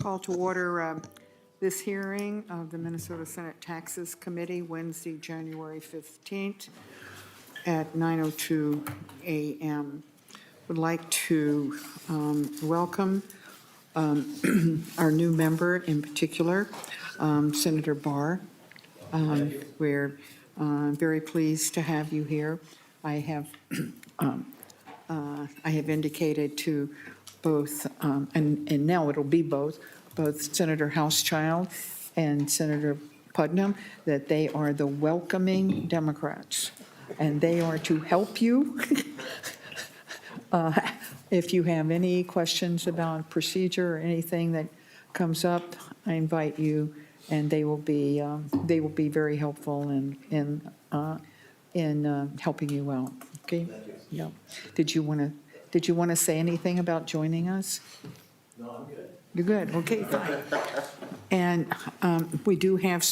Call to order this hearing of the Minnesota Senate Taxes Committee, Wednesday, January 15th at 9:02 a.m. Would like to welcome our new member, in particular, Senator Barr. We're very pleased to have you here. I have indicated to both, and now it'll be both Senator Housechild and Senator Putnam, that they are the welcoming Democrats, and they are to help you. If you have any questions about procedure or anything that comes up, I invite you, and they will be very helpful in helping you out. Okay. Yeah. Did you want to say anything about joining us? No, I'm good. You're good. Okay, fine. And we do have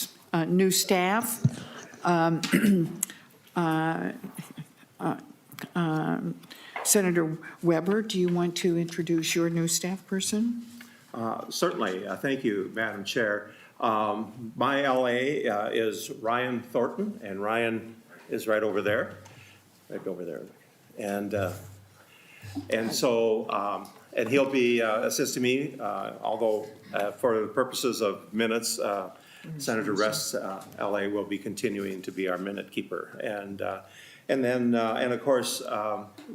new staff. Senator Weber, do you want to introduce your new staff person? Certainly. Thank you, Madam Chair. My LA is Ryan Thornton, and Ryan is right over there. And so he'll be assisting me, although for the purposes of minutes, Senator Rest LA will be continuing to be our minute keeper. And of course,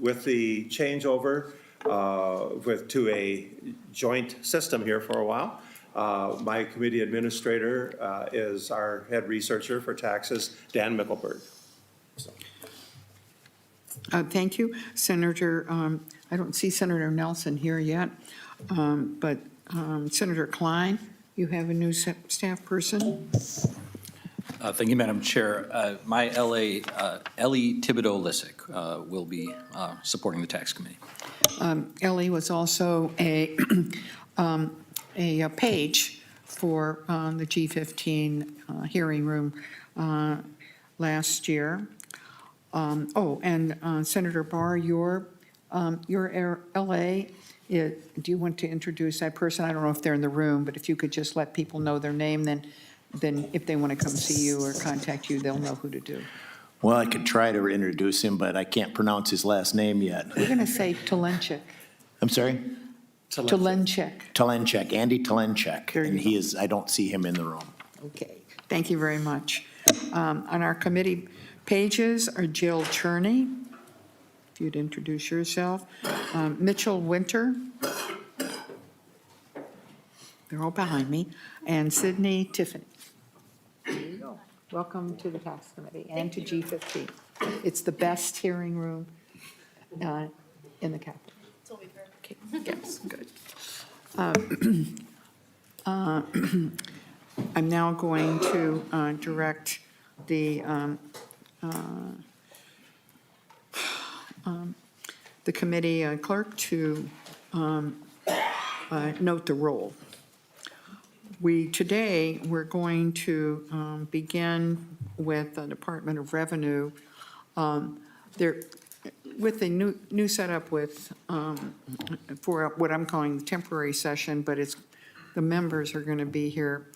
with the changeover to a joint system here for a while, my committee administrator is our head researcher for taxes, Dan Mickelberg. So. Thank you, Senator. I don't see Senator Nelson here yet, but Senator Klein, you have a new staff person. Thank you, Madam Chair. My Ellie Thibodeau-Lissick will be supporting the tax committee. Ellie was also a page for the G15 hearing room last year. And Senator Barr, your LA, do you want to introduce that person? I don't know if they're in the room, but if you could just let people know their name, then if they want to come see you or contact you, they'll know who to do. Well, I could try to introduce him, but I can't pronounce his last name yet. We're going to say Talenchik. I'm sorry? Talenchik. Andy Talenchik. There you And go. I don't see him in the room. Okay, thank you very much. On our committee pages are Jill Cherney, if you'd introduce yourself, Mitchell Winter, they're all behind me, and Sydney Tiffany. There you go. Welcome to the tax committee and to G15. It's the best hearing room in the Capitol. Okay, yes, good. I'm now going to direct the committee clerk to note the roll. Today, we're going to begin with the Department of Revenue. With the new setup for what I'm calling the temporary session, but the members are going to be here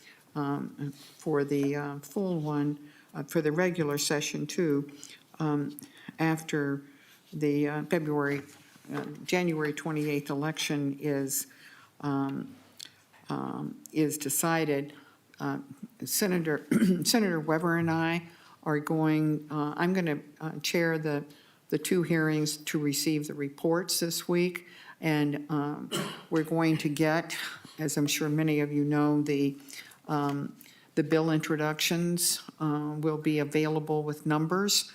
for the full one, for the regular session too, after the January 28th election is decided. Senator Weber and I are going, I'm going to chair the two hearings to receive the reports this week, and we're going to get, as I'm sure many of you know, the bill introductions will be available with numbers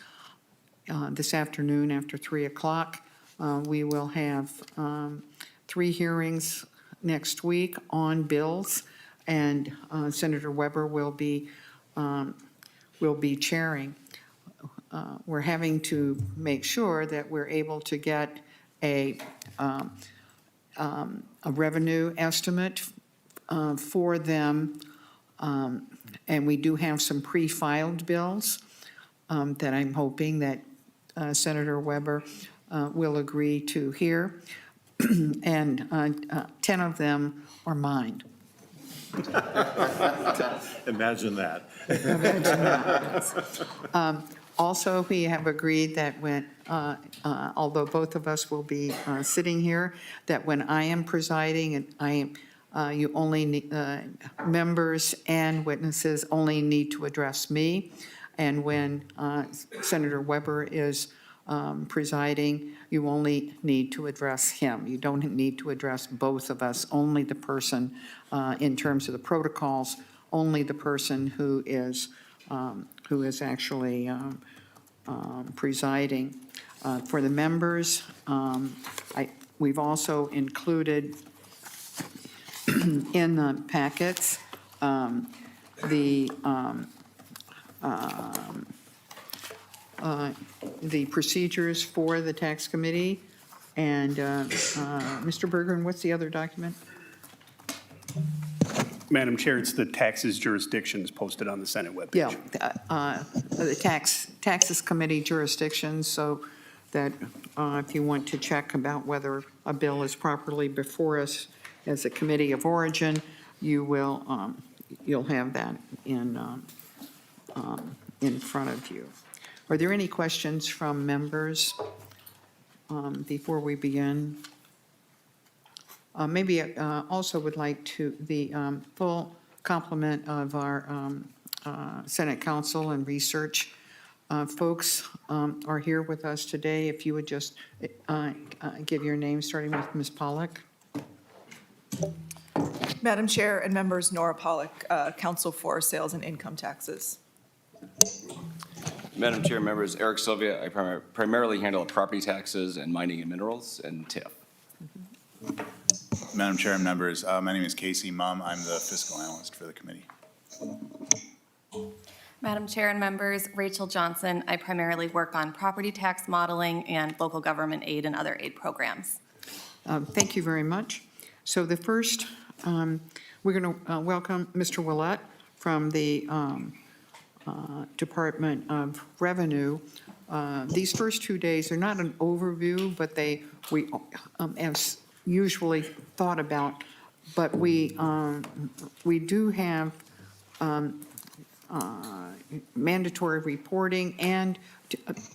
this afternoon after 3 o'clock. We will have 3 hearings next week on bills, and Senator Weber will be chairing. We're having to make sure that we're able to get a revenue estimate for them, and we do have some pre-filed bills that I'm hoping that Senator Weber will agree to hear, and 10 of them are mine. Imagine that. Also, we have agreed that when, although both of us will be sitting here, that when I am presiding, and you only need, members and witnesses only need to address me. And when Senator Weber is presiding, you only need to address him. You don't need to address both of us, only the person, in terms of the protocols, only the person who is actually presiding. For the members, we've also included in the packets the procedures for the tax committee. And Mr. Bergeron, what's the other document? Madam Chair, it's the taxes jurisdictions posted on the Senate webpage. Yeah, the taxes committee jurisdictions, so that if you want to check about whether a bill is properly before us as a committee of origin, you will, you'll have that in front of you. Are there any questions from members before we begin? Maybe also would like to, the full complement of our Senate Council and Research folks are here with us today. If you would just give your name, starting with Ms. Pollack. Madam Chair and members, Nora Pollack, Counsel for Sales and Income Taxes. Madam Chair, members, Eric Sylvia, I primarily handle property taxes and mining and minerals and TIF. Madam Chair and members, my name is Casey Mumm. I'm the fiscal analyst for the committee. Madam Chair and members, Rachel Johnson. I primarily work on property tax modeling and local government aid and other aid programs. Thank you very much. So the first, we're going to welcome Mr. Willett from the Department of Revenue. These first 2 days are not an overview, but we as usually thought about, but we do have mandatory reporting and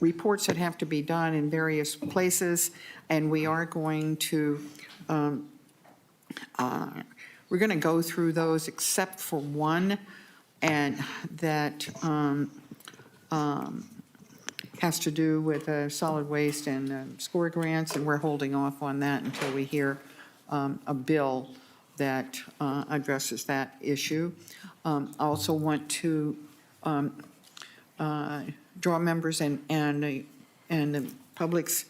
reports that have to be done in various places, and we are going to we're going to go through those except for one, and that has to do with solid waste and SCORE grants, and we're holding off on that until we hear a bill that addresses that issue. I also want to draw members and the public's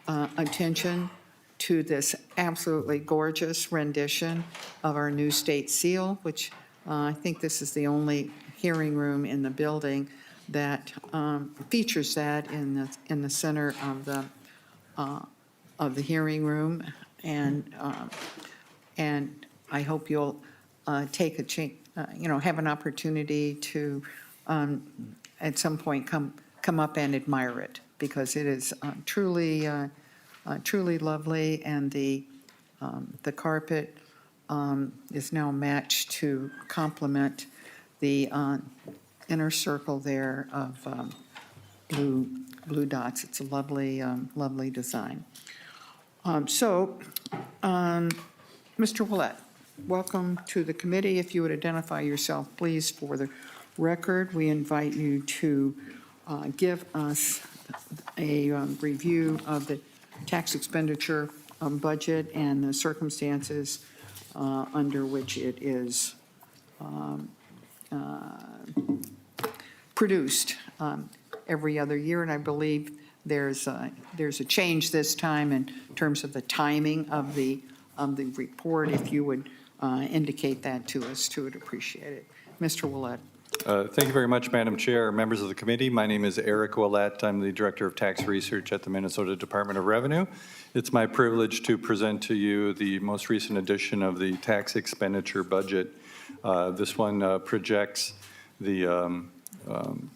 attention to this absolutely gorgeous rendition of our new state seal, which I think this is the only hearing room in the building that features that in the center of the hearing room, and I hope you'll take have an opportunity to at some point come up and admire it, because it is truly lovely, and the carpet is now matched to complement the inner circle there of blue dots. It's a lovely design. Mr. Willett, welcome to the committee. If you would identify yourself, please, for the record. We invite you to give us a review of the tax expenditure budget and the circumstances under which it is produced every other year. And I believe there's a change this time in terms of the timing of the report. If you would indicate that to us, too, would appreciate it. Mr. Willett. Thank you very much, Madam Chair, members of the committee. My name is Eric Willett. I'm the Director of Tax Research at the Minnesota Department of Revenue. It's my privilege to present to you the most recent edition of the tax expenditure budget. This one projects the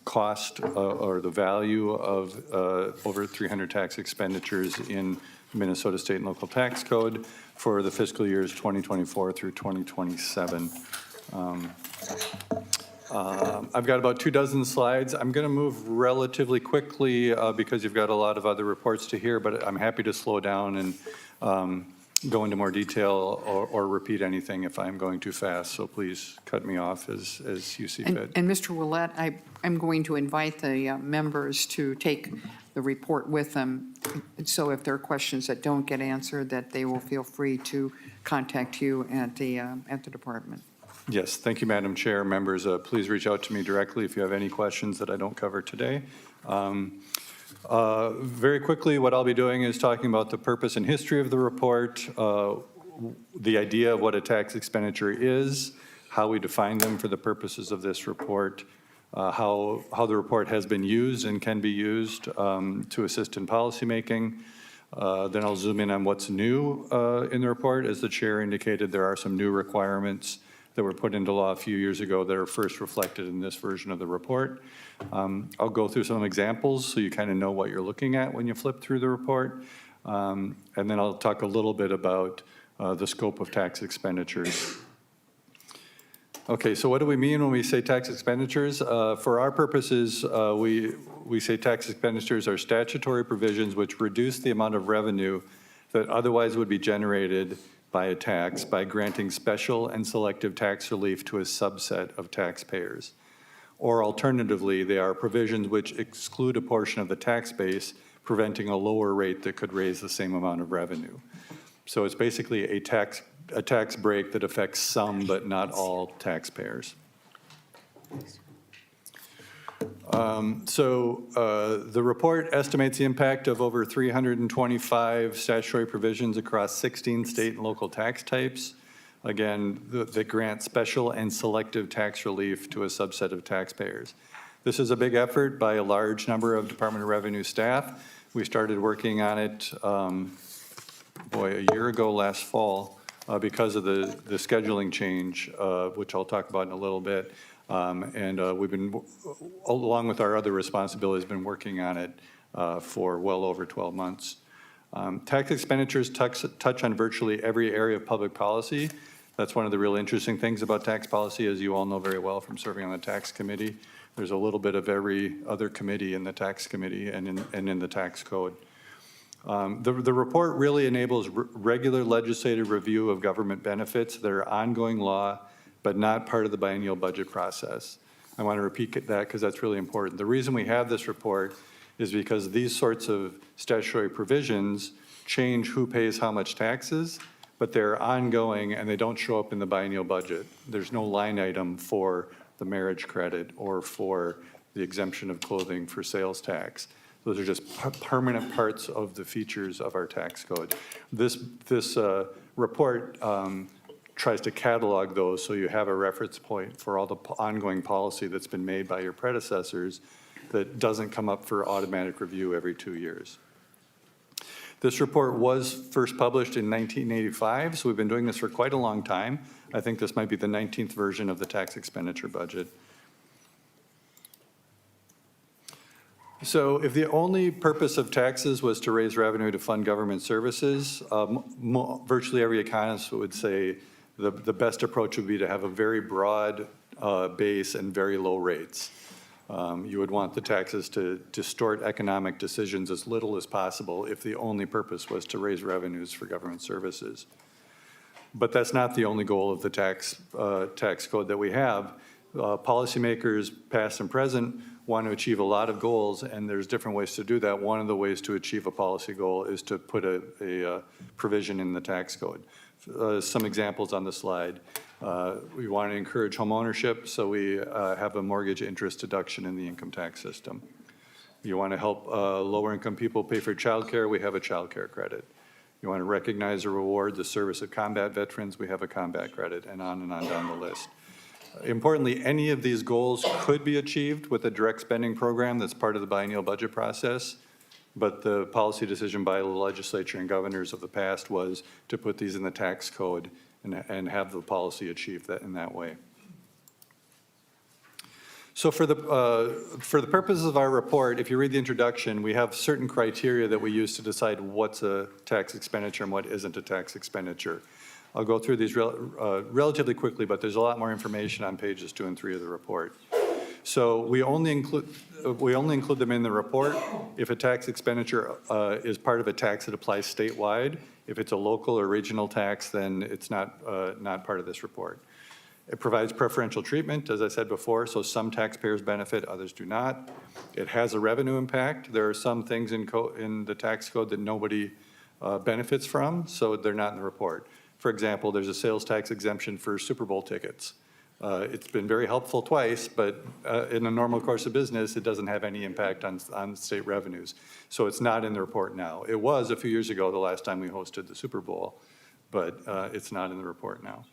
cost or the value of over 300 tax expenditures in Minnesota State and Local Tax Code for the fiscal years 2024 through 2027. I've got about 24 slides. I'm going to move relatively quickly because you've got a lot of other reports to hear, but I'm happy to slow down and go into more detail or repeat anything if I'm going too fast. So please cut me off as you see fit. And Mr. Willett, I'm going to invite the members to take the report with them. So if there are questions that don't get answered, that they will feel free to contact you at the department. Yes, thank you, Madam Chair. Members, please reach out to me directly if you have any questions that I don't cover today. Very quickly, what I'll be doing is talking about the purpose and history of the report, the idea of what a tax expenditure is, how we define them for the purposes of this report, how the report has been used and can be used to assist in policymaking. Then I'll zoom in on what's new in the report. As the chair indicated, there are some new requirements that were put into law a few years ago that are first reflected in this version of the report. I'll go through some examples so you kind of know what you're looking at when you flip through the report. And then I'll talk a little bit about the scope of tax expenditures. Okay, so what do we mean when we say tax expenditures? For our purposes, we say tax expenditures are statutory provisions which reduce the amount of revenue that otherwise would be generated by a tax by granting special and selective tax relief to a subset of taxpayers. Or alternatively, they are provisions which exclude a portion of the tax base, preventing a lower rate that could raise the same amount of revenue. So it's basically a tax break that affects some but not all taxpayers. The report estimates the impact of over 325 statutory provisions across 16 state and local tax types, again, that grant special and selective tax relief to a subset of taxpayers. This is a big effort by a large number of Department of Revenue staff. We started working on it, a year ago last fall because of the scheduling change, which I'll talk about in a little bit. We've been, along with our other responsibilities, been working on it for well over 12 months. Tax expenditures touch on virtually every area of public policy. That's one of the real interesting things about tax policy, as you all know very well from serving on the tax committee. There's a little bit of every other committee in the tax committee and in the tax code. The report really enables regular legislative review of government benefits that are ongoing law, but not part of the biennial budget process. I want to repeat that because that's really important. The reason we have this report is because these sorts of statutory provisions change who pays how much taxes, but they're ongoing and they don't show up in the biennial budget. There's no line item for the marriage credit or for the exemption of clothing for sales tax. Those are just permanent parts of the features of our tax code. This report tries to catalog those so you have a reference point for all the ongoing policy that's been made by your predecessors that doesn't come up for automatic review every 2 years. This report was first published in 1985, so we've been doing this for quite a long time. I think this might be the 19th version of the tax expenditure budget. So if the only purpose of taxes was to raise revenue to fund government services, virtually every economist would say the best approach would be to have a very broad base and very low rates. You would want the taxes to distort economic decisions as little as possible if the only purpose was to raise revenues for government services. But that's not the only goal of the tax code that we have. Policymakers, past and present, want to achieve a lot of goals, and there's different ways to do that. One of the ways to achieve a policy goal is to put a provision in the tax code. Some examples on the slide. We want to encourage home ownership, so we have a mortgage interest deduction in the income tax system. You want to help lower-income people pay for childcare, we have a childcare credit. You want to recognize or reward the service of combat veterans, we have a combat credit, and on down the list. Importantly, any of these goals could be achieved with a direct spending program that's part of the biennial budget process, but the policy decision by the legislature and governors of the past was to put these in the tax code and have the policy achieve that in that way. So for the purposes of our report, if you read the introduction, we have certain criteria that we use to decide what's a tax expenditure and what isn't a tax expenditure. I'll go through these relatively quickly, but there's a lot more information on pages 2 and 3 of the report. So we only include them in the report if a tax expenditure is part of a tax that applies statewide. If it's a local or regional tax, then it's not part of this report. It provides preferential treatment, as I said before, so some taxpayers benefit, others do not. It has a revenue impact. There are some things in the tax code that nobody benefits from, so they're not in the report. For example, there's a sales tax exemption for Super Bowl tickets. It's been very helpful twice, but in the normal course of business, it doesn't have any impact on state revenues. So it's not in the report now. It was a few years ago, the last time we hosted the Super Bowl, but it's not in the report now.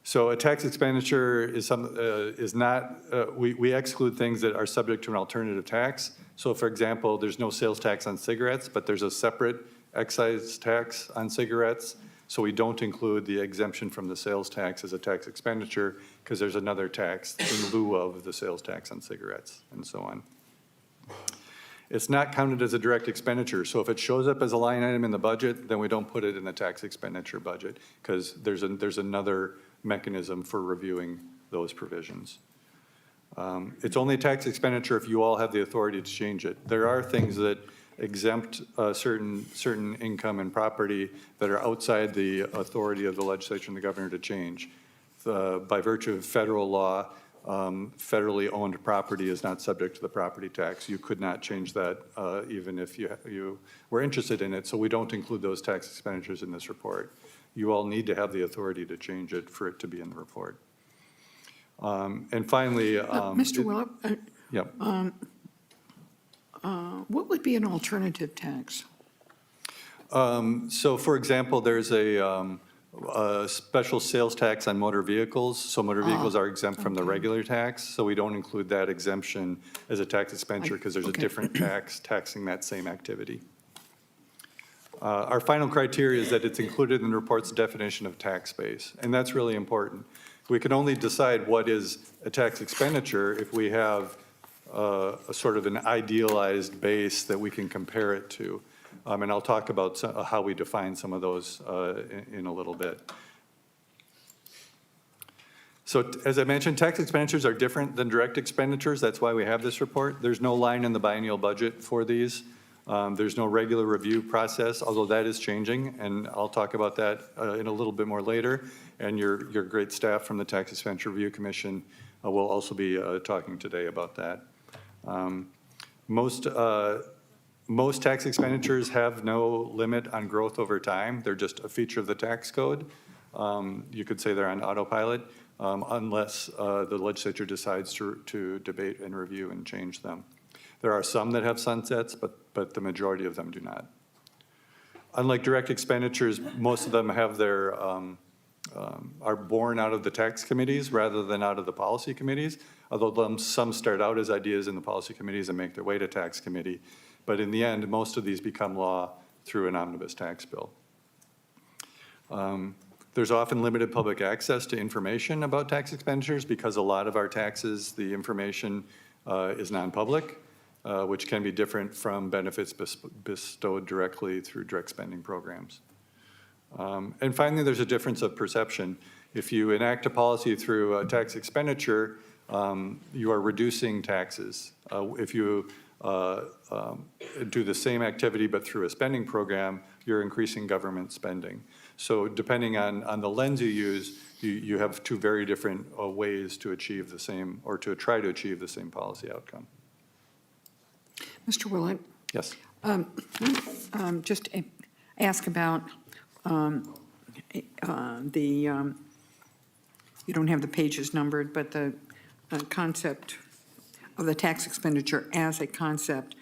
So a tax expenditure is not, we exclude things that are subject to an alternative tax. So for example, there's no sales tax on cigarettes, but there's a separate excise tax on cigarettes. So we don't include the exemption from the sales tax as a tax expenditure because there's another tax in lieu of the sales tax on cigarettes and so on. It's not counted as a direct expenditure. So if it shows up as a line item in the budget, then we don't put it in the tax expenditure budget because there's another mechanism for reviewing those provisions. It's only a tax expenditure if you all have the authority to change it. There are things that exempt certain income and property that are outside the authority of the legislature and the governor to change. By virtue of federal law, federally owned property is not subject to the property tax. You could not change that even if you were interested in it, so we don't include those tax expenditures in this report. You all need to have the authority to change it for it to be in the report. And finally, Mr. Willett, yep. what would be an alternative tax? So for example, there's a special sales tax on motor vehicles. So motor vehicles are exempt from the regular tax. So we don't include that exemption as a tax expenditure because there's a different tax taxing that same activity. Our final criteria is that it's included in the report's definition of tax base, and that's really important. We can only decide what is a tax expenditure if we have a sort of an idealized base that we can compare it to. And I'll talk about how we define some of those in a little bit. So as I mentioned, tax expenditures are different than direct expenditures. That's why we have this report. There's no line in the biennial budget for these. There's no regular review process, although that is changing, and I'll talk about that in a little bit more later. And your great staff from the Tax Expenditure Review Commission will also be talking today about that. Most tax expenditures have no limit on growth over time. They're just a feature of the tax code. You could say they're on autopilot unless the legislature decides to debate and review and change them. There are some that have sunsets, but the majority of them do not. Unlike direct expenditures, most of them have their, are born out of the tax committees rather than out of the policy committees, although some start out as ideas in the policy committees and make their way to tax committee. But in the end, most of these become law through an omnibus tax bill. There's often limited public access to information about tax expenditures because a lot of our taxes, the information is non-public. Which can be different from benefits bestowed directly through direct spending programs. And finally, there's a difference of perception. If you enact a policy through a tax expenditure, you are reducing taxes. If you do the same activity but through a spending program, you're increasing government spending. So depending on the lens you use, you have two very different ways to achieve the same, or to try to achieve the same policy outcome. Mr. Willett? Yes. Just ask about you don't have the pages numbered, but the concept of the tax expenditure as a concept.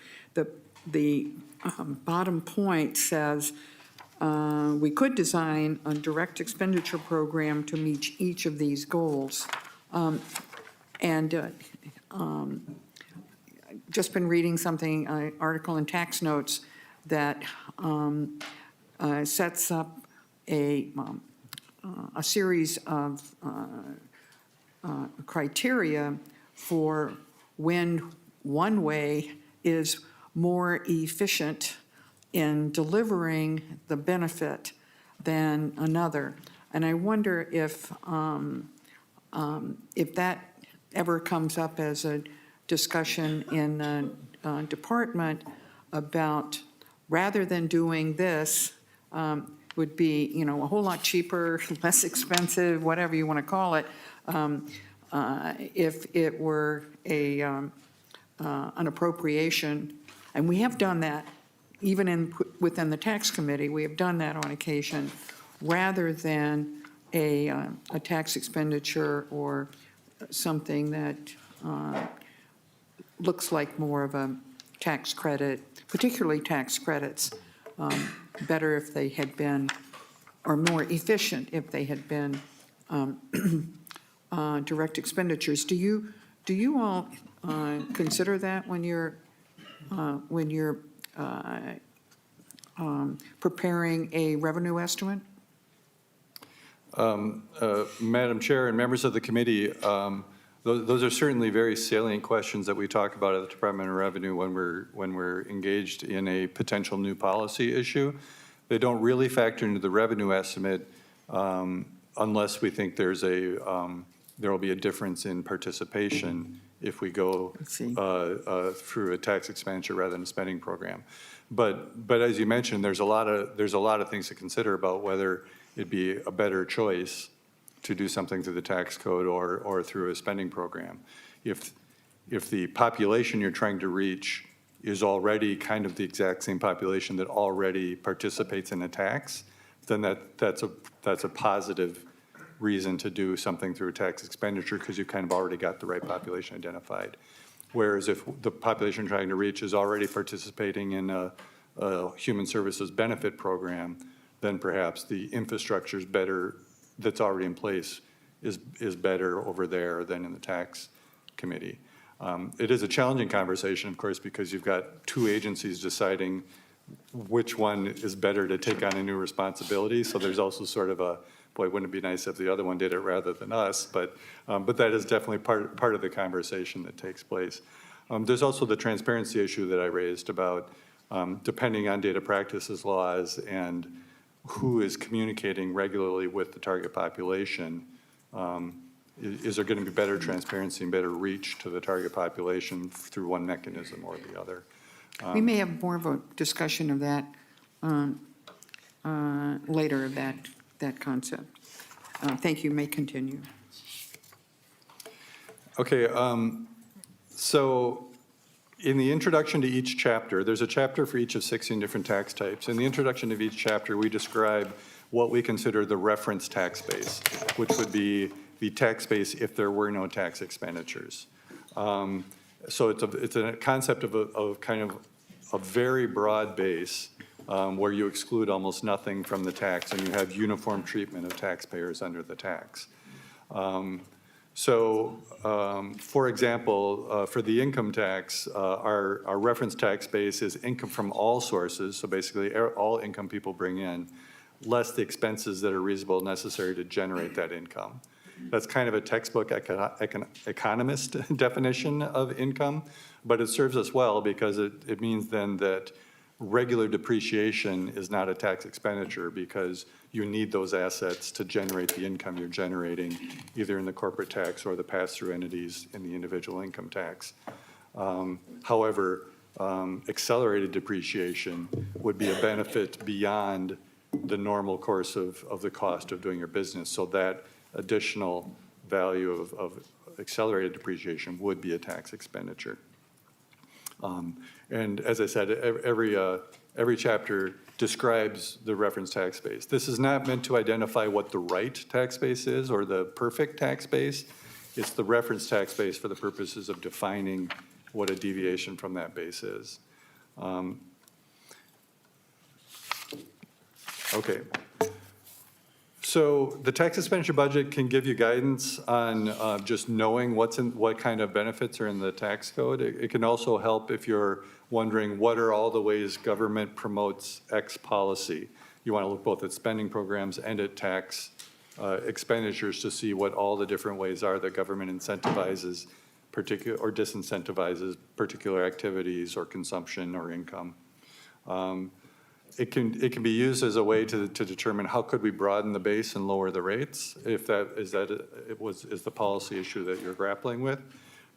The bottom point says we could design a direct expenditure program to meet each of these goals. Just been reading something, an article in Tax Notes that sets up a series of criteria for when one way is more efficient in delivering the benefit than another. And I wonder if that ever comes up as a discussion in the department about, rather than doing this, would be, you know, a whole lot cheaper, less expensive, whatever you want to call it, if it were an appropriation. And we have done that, even within the tax committee, we have done that on occasion, rather than a tax expenditure or something that looks like more of a tax credit, particularly tax credits, better if they had been, or more efficient if they had been direct expenditures. Do you all consider that when you're preparing a revenue estimate? Madam Chair and members of the committee, those are certainly very salient questions that we talk about at the Department of Revenue when we're engaged in a potential new policy issue. They don't really factor into the revenue estimate unless we think there will be a difference in participation if we go through a tax expenditure rather than a spending program. But as you mentioned, there's a lot of things to consider about whether it'd be a better choice to do something through the tax code or through a spending program. If the population you're trying to reach is already kind of the exact same population that already participates in a tax, then that's a positive reason to do something through a tax expenditure, because you've kind of already got the right population identified. Whereas if the population you're trying to reach is already participating in a human services benefit program, then perhaps the infrastructure is better, that's already in place is better over there than in the tax committee. It is a challenging conversation, of course, because you've got two agencies deciding which one is better to take on a new responsibility. So there's also sort of a, boy, wouldn't it be nice if the other one did it rather than us? But that is definitely part of the conversation that takes place. There's also the transparency issue that I raised about depending on data practices laws and who is communicating regularly with the target population. Is there going to be better transparency and better reach to the target population through one mechanism or the other? We may have more of a discussion of that later, of that concept. Thank you. May continue. Okay, so in the introduction to each chapter, there's a chapter for each of 16 different tax types. In the introduction of each chapter, we describe what we consider the reference tax base, which would be the tax base if there were no tax expenditures. So it's a concept of kind of a very broad base where you exclude almost nothing from the tax and you have uniform treatment of taxpayers under the tax. For example, for the income tax, our reference tax base is income from all sources, so basically all income people bring in, less the expenses that are reasonable and necessary to generate that income. That's kind of a textbook economist definition of income, but it serves us well because it means then that regular depreciation is not a tax expenditure because you need those assets to generate the income you're generating, either in the corporate tax or the pass-through entities in the individual income tax. However, accelerated depreciation would be a benefit beyond the normal course of the cost of doing your business. So that additional value of accelerated depreciation would be a tax expenditure. And as I said, every chapter describes the reference tax base. This is not meant to identify what the right tax base is or the perfect tax base. It's the reference tax base for the purposes of defining what a deviation from that base is. Okay. So the tax expenditure budget can give you guidance on just knowing what kind of benefits are in the tax code. It can also help if you're wondering what are all the ways government promotes X policy. You want to look both at spending programs and at tax expenditures to see what all the different ways are that government incentivizes particular or disincentivizes particular activities or consumption or income. it can be used as a way to determine how could we broaden the base and lower the rates, if is the policy issue that you're grappling with.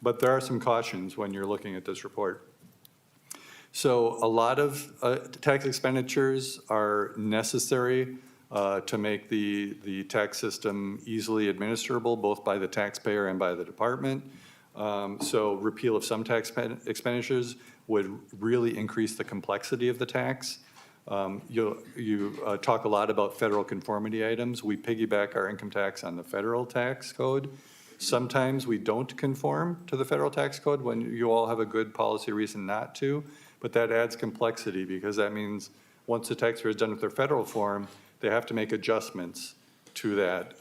But there are some cautions when you're looking at this report. So a lot of tax expenditures are necessary to make the tax system easily administrable, both by the taxpayer and by the department. So repeal of some tax expenditures would really increase the complexity of the tax. You talk a lot about federal conformity items. We piggyback our income tax on the federal tax code. Sometimes we don't conform to the federal tax code when you all have a good policy reason not to, but that adds complexity because that means once the taxpayer is done with their federal form, they have to make adjustments to that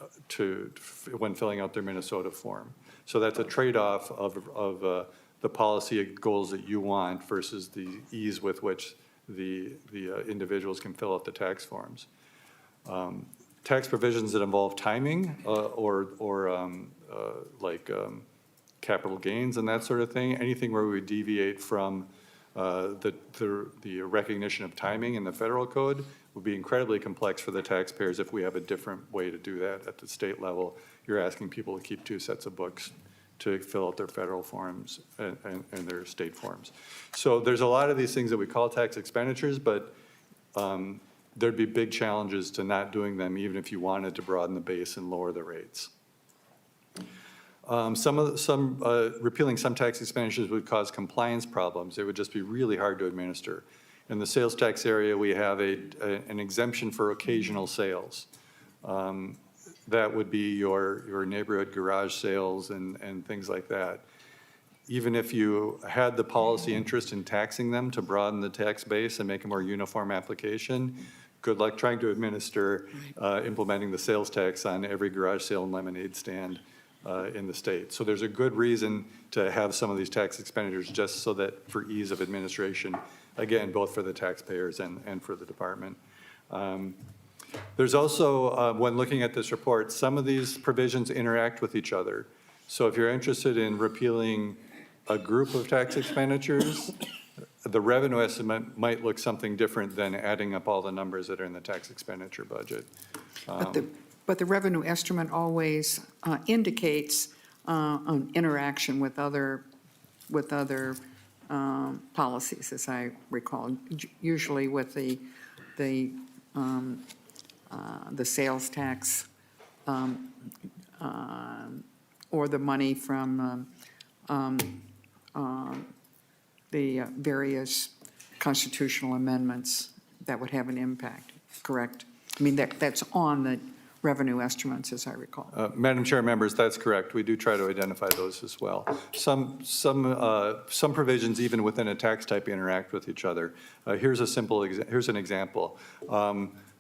when filling out their Minnesota form. So that's a trade-off of the policy goals that you want versus the ease with which the individuals can fill out the tax forms. Tax provisions that involve timing like capital gains and that sort of thing, anything where we deviate from the recognition of timing in the federal code would be incredibly complex for the taxpayers if we have a different way to do that at the state level. You're asking people to keep 2 sets of books to fill out their federal forms and their state forms. So there's a lot of these things that we call tax expenditures, but there'd be big challenges to not doing them even if you wanted to broaden the base and lower the rates. Repealing some tax expenditures would cause compliance problems. It would just be really hard to administer. In the sales tax area, we have an exemption for occasional sales. That would be your neighborhood garage sales and things like that. Even if you had the policy interest in taxing them to broaden the tax base and make a more uniform application, good luck trying to administer implementing the sales tax on every garage sale and lemonade stand in the state. So there's a good reason to have some of these tax expenditures just so that for ease of administration, again, both for the taxpayers and for the department. There's also, when looking at this report, some of these provisions interact with each other. So if you're interested in repealing a group of tax expenditures, the revenue estimate might look something different than adding up all the numbers that are in the tax expenditure budget. But the revenue estimate always indicates an interaction with other policies, as I recall, usually with the sales tax or the money from the various constitutional amendments that would have an impact, correct? I mean, that's on the revenue estimates, as I recall. Madam Chair, members, that's correct. We do try to identify those as well. Some provisions, even within a tax type, interact with each other. Here's an example.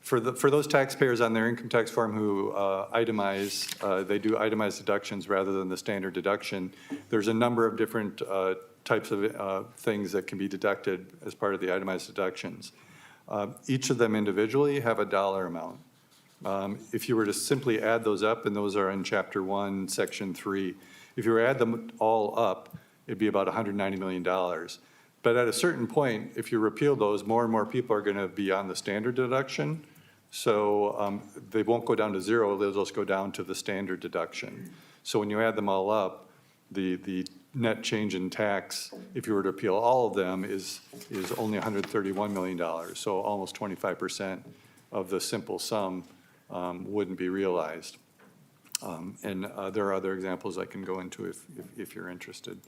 For those taxpayers on their income tax form who they do itemized deductions rather than the standard deduction, there's a number of different types of things that can be deducted as part of the itemized deductions. Each of them individually have a dollar amount. If you were to simply add those up, and those are in Chapter 1, Section 3, if you were to add them all up, it'd be about $190 million. But at a certain point, if you repeal those, more and more people are going to be on the standard deduction. So they won't go down to zero, they'll just go down to the standard deduction. So when you add them all up, the net change in tax, if you were to repeal all of them, is only $131 million. So almost 25% of the simple sum wouldn't be realized. And there are other examples I can go into if you're interested.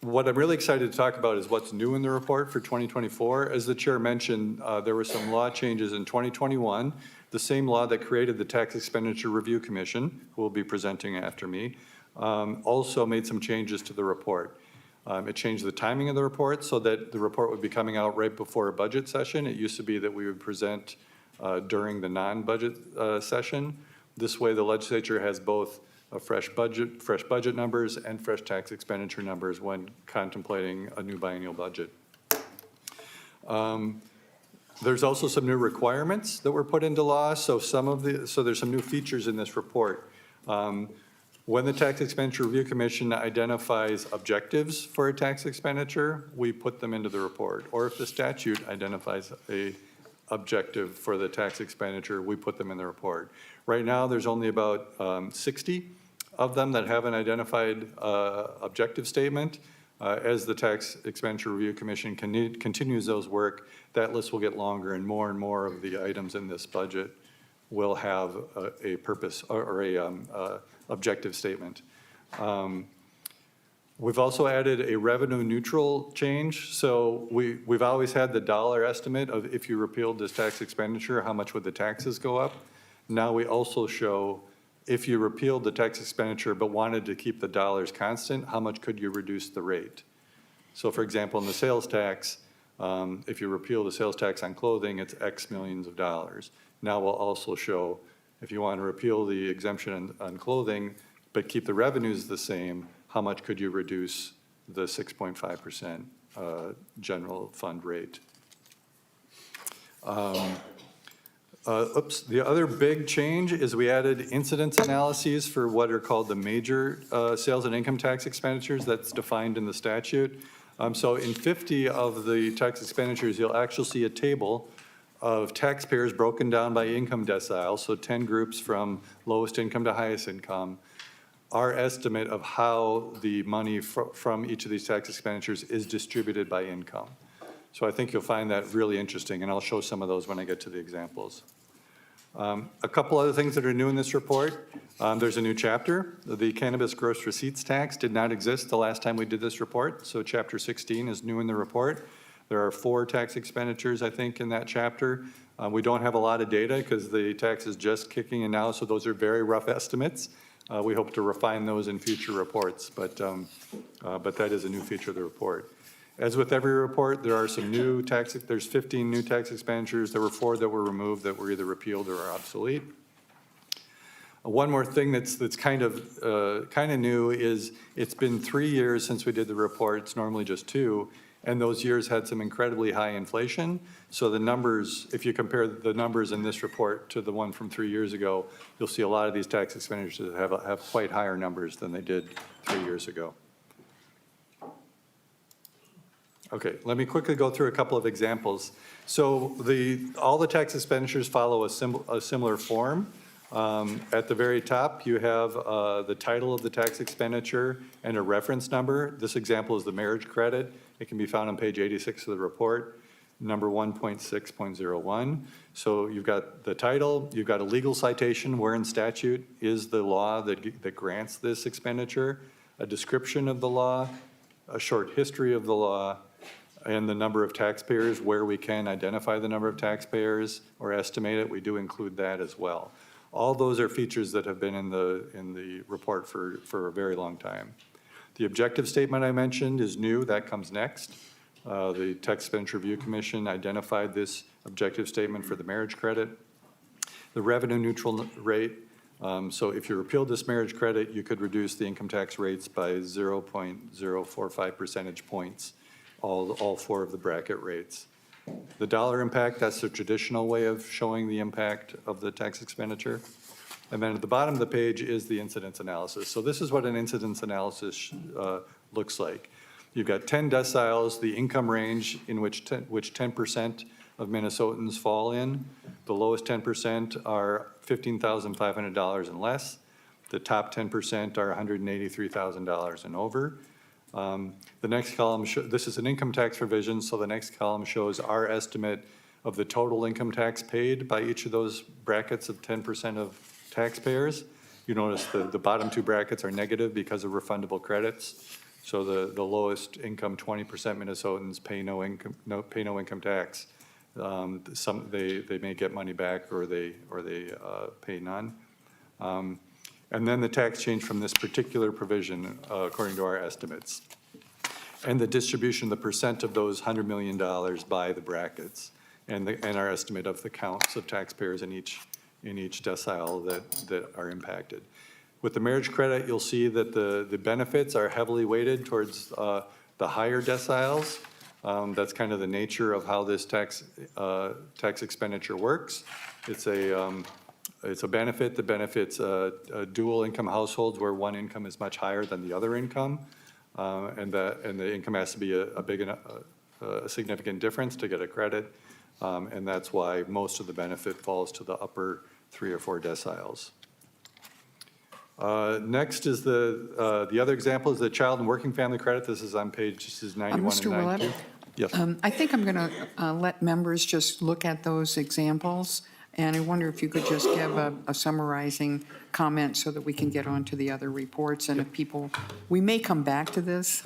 What I'm really excited to talk about is what's new in the report for 2024. As the chair mentioned, there were some law changes in 2021. The same law that created the Tax Expenditure Review Commission, who will be presenting after me, also made some changes to the report. It changed the timing of the report so that the report would be coming out right before a budget session. It used to be that we would present during the non-budget session. This way the legislature has both a fresh budget numbers and fresh tax expenditure numbers when contemplating a new biennial budget. There's also some new requirements that were put into law. So there's some new features in this report. When the Tax Expenditure Review Commission identifies objectives for a tax expenditure, we put them into the report. Or if the statute identifies a objective for the tax expenditure, we put them in the report. Right now, there's only about 60 of them that have an identified objective statement. As the Tax Expenditure Review Commission continues those work, that list will get longer and more of the items in this budget will have a purpose or a objective statement. We've also added a revenue neutral change. So we've always had the dollar estimate of if you repealed this tax expenditure, how much would the taxes go up? Now we also show if you repealed the tax expenditure but wanted to keep the dollars constant, how much could you reduce the rate? So for example, in the sales tax, if you repeal the sales tax on clothing, it's X millions of dollars. Now we'll also show if you want to repeal the exemption on clothing but keep the revenues the same, how much could you reduce the 6.5% general fund rate? The other big change is we added incidence analyses for what are called the major sales and income tax expenditures that's defined in the statute. So in 50 of the tax expenditures, you'll actually see a table of taxpayers broken down by income decile, so 10 groups from lowest income to highest income. Our estimate of how the money from each of these tax expenditures is distributed by income. So I think you'll find that really interesting, and I'll show some of those when I get to the examples. A couple other things that are new in this report. There's a new chapter. The cannabis gross receipts tax did not exist the last time we did this report, so chapter 16 is new in the report. There are 4 tax expenditures, I think, in that chapter. We don't have a lot of data because the tax is just kicking in now, so those are very rough estimates. We hope to refine those in future reports, but that is a new feature of the report. As with every report, there are some new there's 15 new tax expenditures. There were 4 that were removed that were either repealed or are obsolete. One more thing that's kind of new is it's been 3 years since we did the report. It's normally just 2. And those years had some incredibly high inflation. So the numbers, if you compare the numbers in this report to the one from 3 years ago, you'll see a lot of these tax expenditures have quite higher numbers than they did 3 years ago. Okay, let me quickly go through a couple of examples. So all the tax expenditures follow a similar form. At the very top, you have the title of the tax expenditure and a reference number. This example is the marriage credit. It can be found on page 86 of the report, number 1.6.01. So you've got the title, you've got a legal citation where in statute is the law that grants this expenditure, a description of the law, a short history of the law, and the number of taxpayers where we can identify the number of taxpayers or estimate it. We do include that as well. All those are features that have been in the report for a very long time. The objective statement I mentioned is new. That comes next. The Tax Expenditure Review Commission identified this objective statement for the marriage credit. The revenue neutral rate. So if you repealed this marriage credit, you could reduce the income tax rates by 0.045 percentage points, all 4 of the bracket rates. The dollar impact, that's the traditional way of showing the impact of the tax expenditure. And then at the bottom of the page is the incidence analysis. So this is what an incidence analysis looks like. You've got 10 deciles, the income range in which 10% of Minnesotans fall in. The lowest 10% are $15,500 and less. The top 10% are $183,000 and over. The next column, this is an income tax revision, so the next column shows our estimate of the total income tax paid by each of those brackets of 10% of taxpayers. You notice the bottom 2 brackets are negative because of refundable credits. So the lowest income 20% Minnesotans pay no income tax. They may get money back or they pay none. And then the tax change from this particular provision, according to our estimates. And the distribution, the percent of those $100 million by the brackets, and our estimate of the counts of taxpayers in each decile that are impacted. With the marriage credit, you'll see that the benefits are heavily weighted towards the higher deciles. That's kind of the nature of how this tax expenditure works. It's it's a benefit that benefits dual income households where one income is much higher than the other income. And the income has to be a significant difference to get a credit. And that's why most of the benefit falls to the upper 3 or 4 deciles. Next is the other example is the child and working family credit. This is on this is 91 Mr. and Willett? 92. Yes. I think I'm going to let members just look at those examples, and I wonder if you could just give a summarizing comment so that we can get on to the other reports. And if people, we may come back to this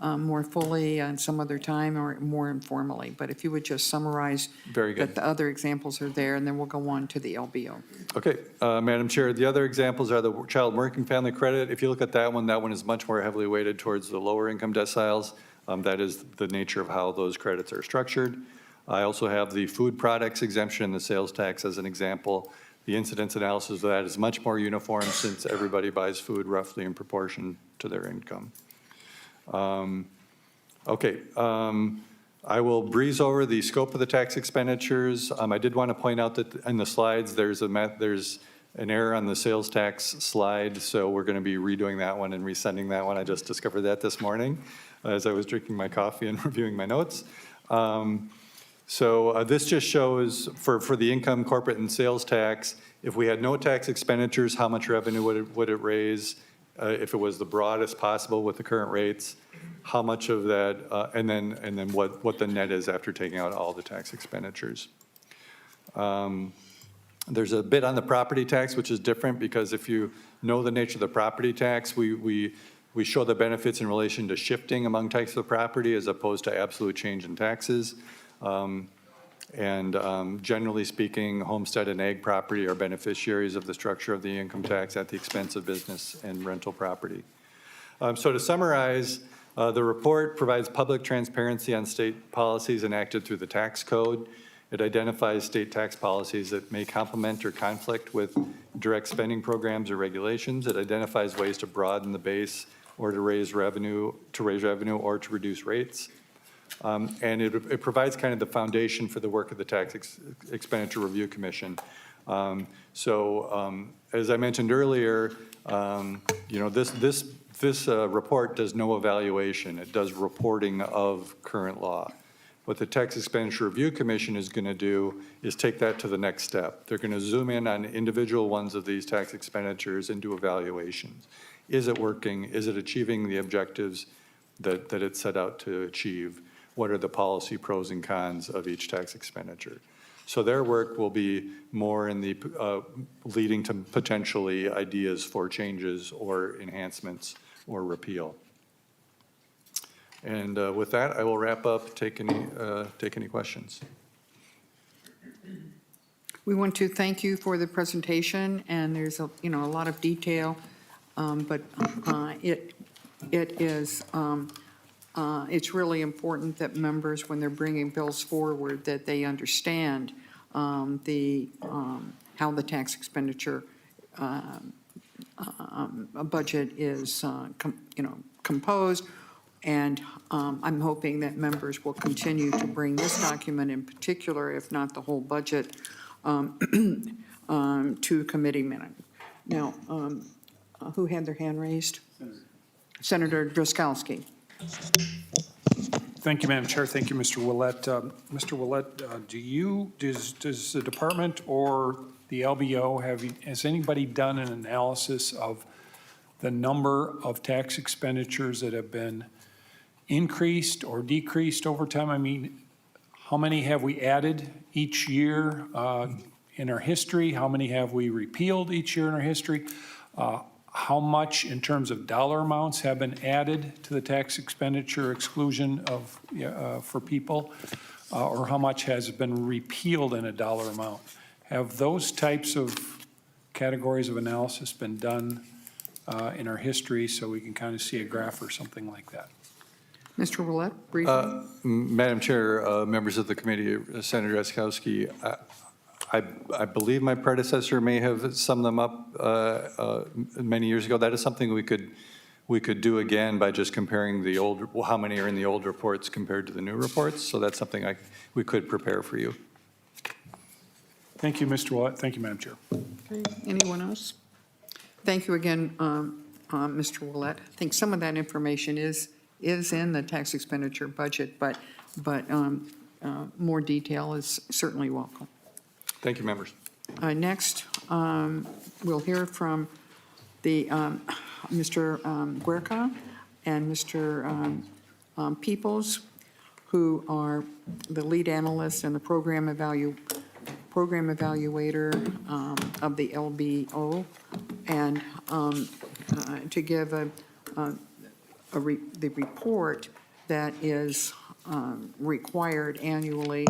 more fully on some other time or more informally, but if you would just summarize Very good. that the other examples are there, and then we'll go on to the LBO. Okay, Madam Chair, the other examples are the child working family credit. If you look at that one is much more heavily weighted towards the lower income deciles. That is the nature of how those credits are structured. I also have the food products exemption and the sales tax as an example. The incidence analysis of that is much more uniform since everybody buys food roughly in proportion to their income. I will breeze over the scope of the tax expenditures. I did want to point out that in the slides, there's an error on the sales tax slide, so we're going to be redoing that one and resending that one. I just discovered that this morning as I was drinking my coffee and reviewing my notes. This just shows for the income, corporate, and sales tax, if we had no tax expenditures, how much revenue would it raise? If it was the broadest possible with the current rates, how much of that, and then what the net is after taking out all the tax expenditures. There's a bit on the property tax, which is different because if you know the nature of the property tax, we show the benefits in relation to shifting among types of property as opposed to absolute change in taxes. Generally speaking, homestead and ag property are beneficiaries of the structure of the income tax at the expense of business and rental property. So to summarize, the report provides public transparency on state policies enacted through the tax code. It identifies state tax policies that may complement or conflict with direct spending programs or regulations. It identifies ways to broaden the base or to raise revenue or to reduce rates. And it provides kind of the foundation for the work of the Tax Expenditure Review Commission. As I mentioned earlier, this report does no evaluation. It does reporting of current law. What the Tax Expenditure Review Commission is going to do is take that to the next step. They're going to zoom in on individual ones of these tax expenditures and do evaluations. Is it working? Is it achieving the objectives that it set out to achieve? What are the policy pros and cons of each tax expenditure? So their work will be more in the leading to potentially ideas for changes or enhancements or repeal. And with that, I will wrap up, take any questions. We want to thank you for the presentation, and there's a lot of detail, but it's really important that members, when they're bringing bills forward, that they understand how the tax expenditure budget is composed. And I'm hoping that members will continue to bring this document in particular, if not the whole budget, to committee minute. Now, who had their hand raised? Senator Driscowski. Thank you, Madam Chair. Thank you, Mr. Willett. Mr. Willett, does the department or the LBO has anybody done an analysis of the number of tax expenditures that have been increased or decreased over time? I mean, how many have we added each year in our history? How many have we repealed each year in our history? How much in terms of dollar amounts have been added to the tax expenditure exclusion of for people, or how much has been repealed in a dollar amount? Have those types of categories of analysis been done in our history so we can kind of see a graph or something like that? Mr. Willett, briefly. Madam Chair, members of the committee, Senator Driscowski, I believe my predecessor may have summed them up many years ago. That is something we could do again by just comparing the old, how many are in the old reports compared to the new reports. So that's something we could prepare for you. Thank you, Mr. Willett. Thank you, Madam Chair. Okay, anyone else? Thank you again, Mr. Willett. I think some of that information is in the tax expenditure budget, but more detail is certainly welcome. Thank you, members. Next, we'll hear from the, Mr. Guerca and Mr. Peoples, who are the lead analysts and the program evaluator of the LBO, and to give the report that is required annually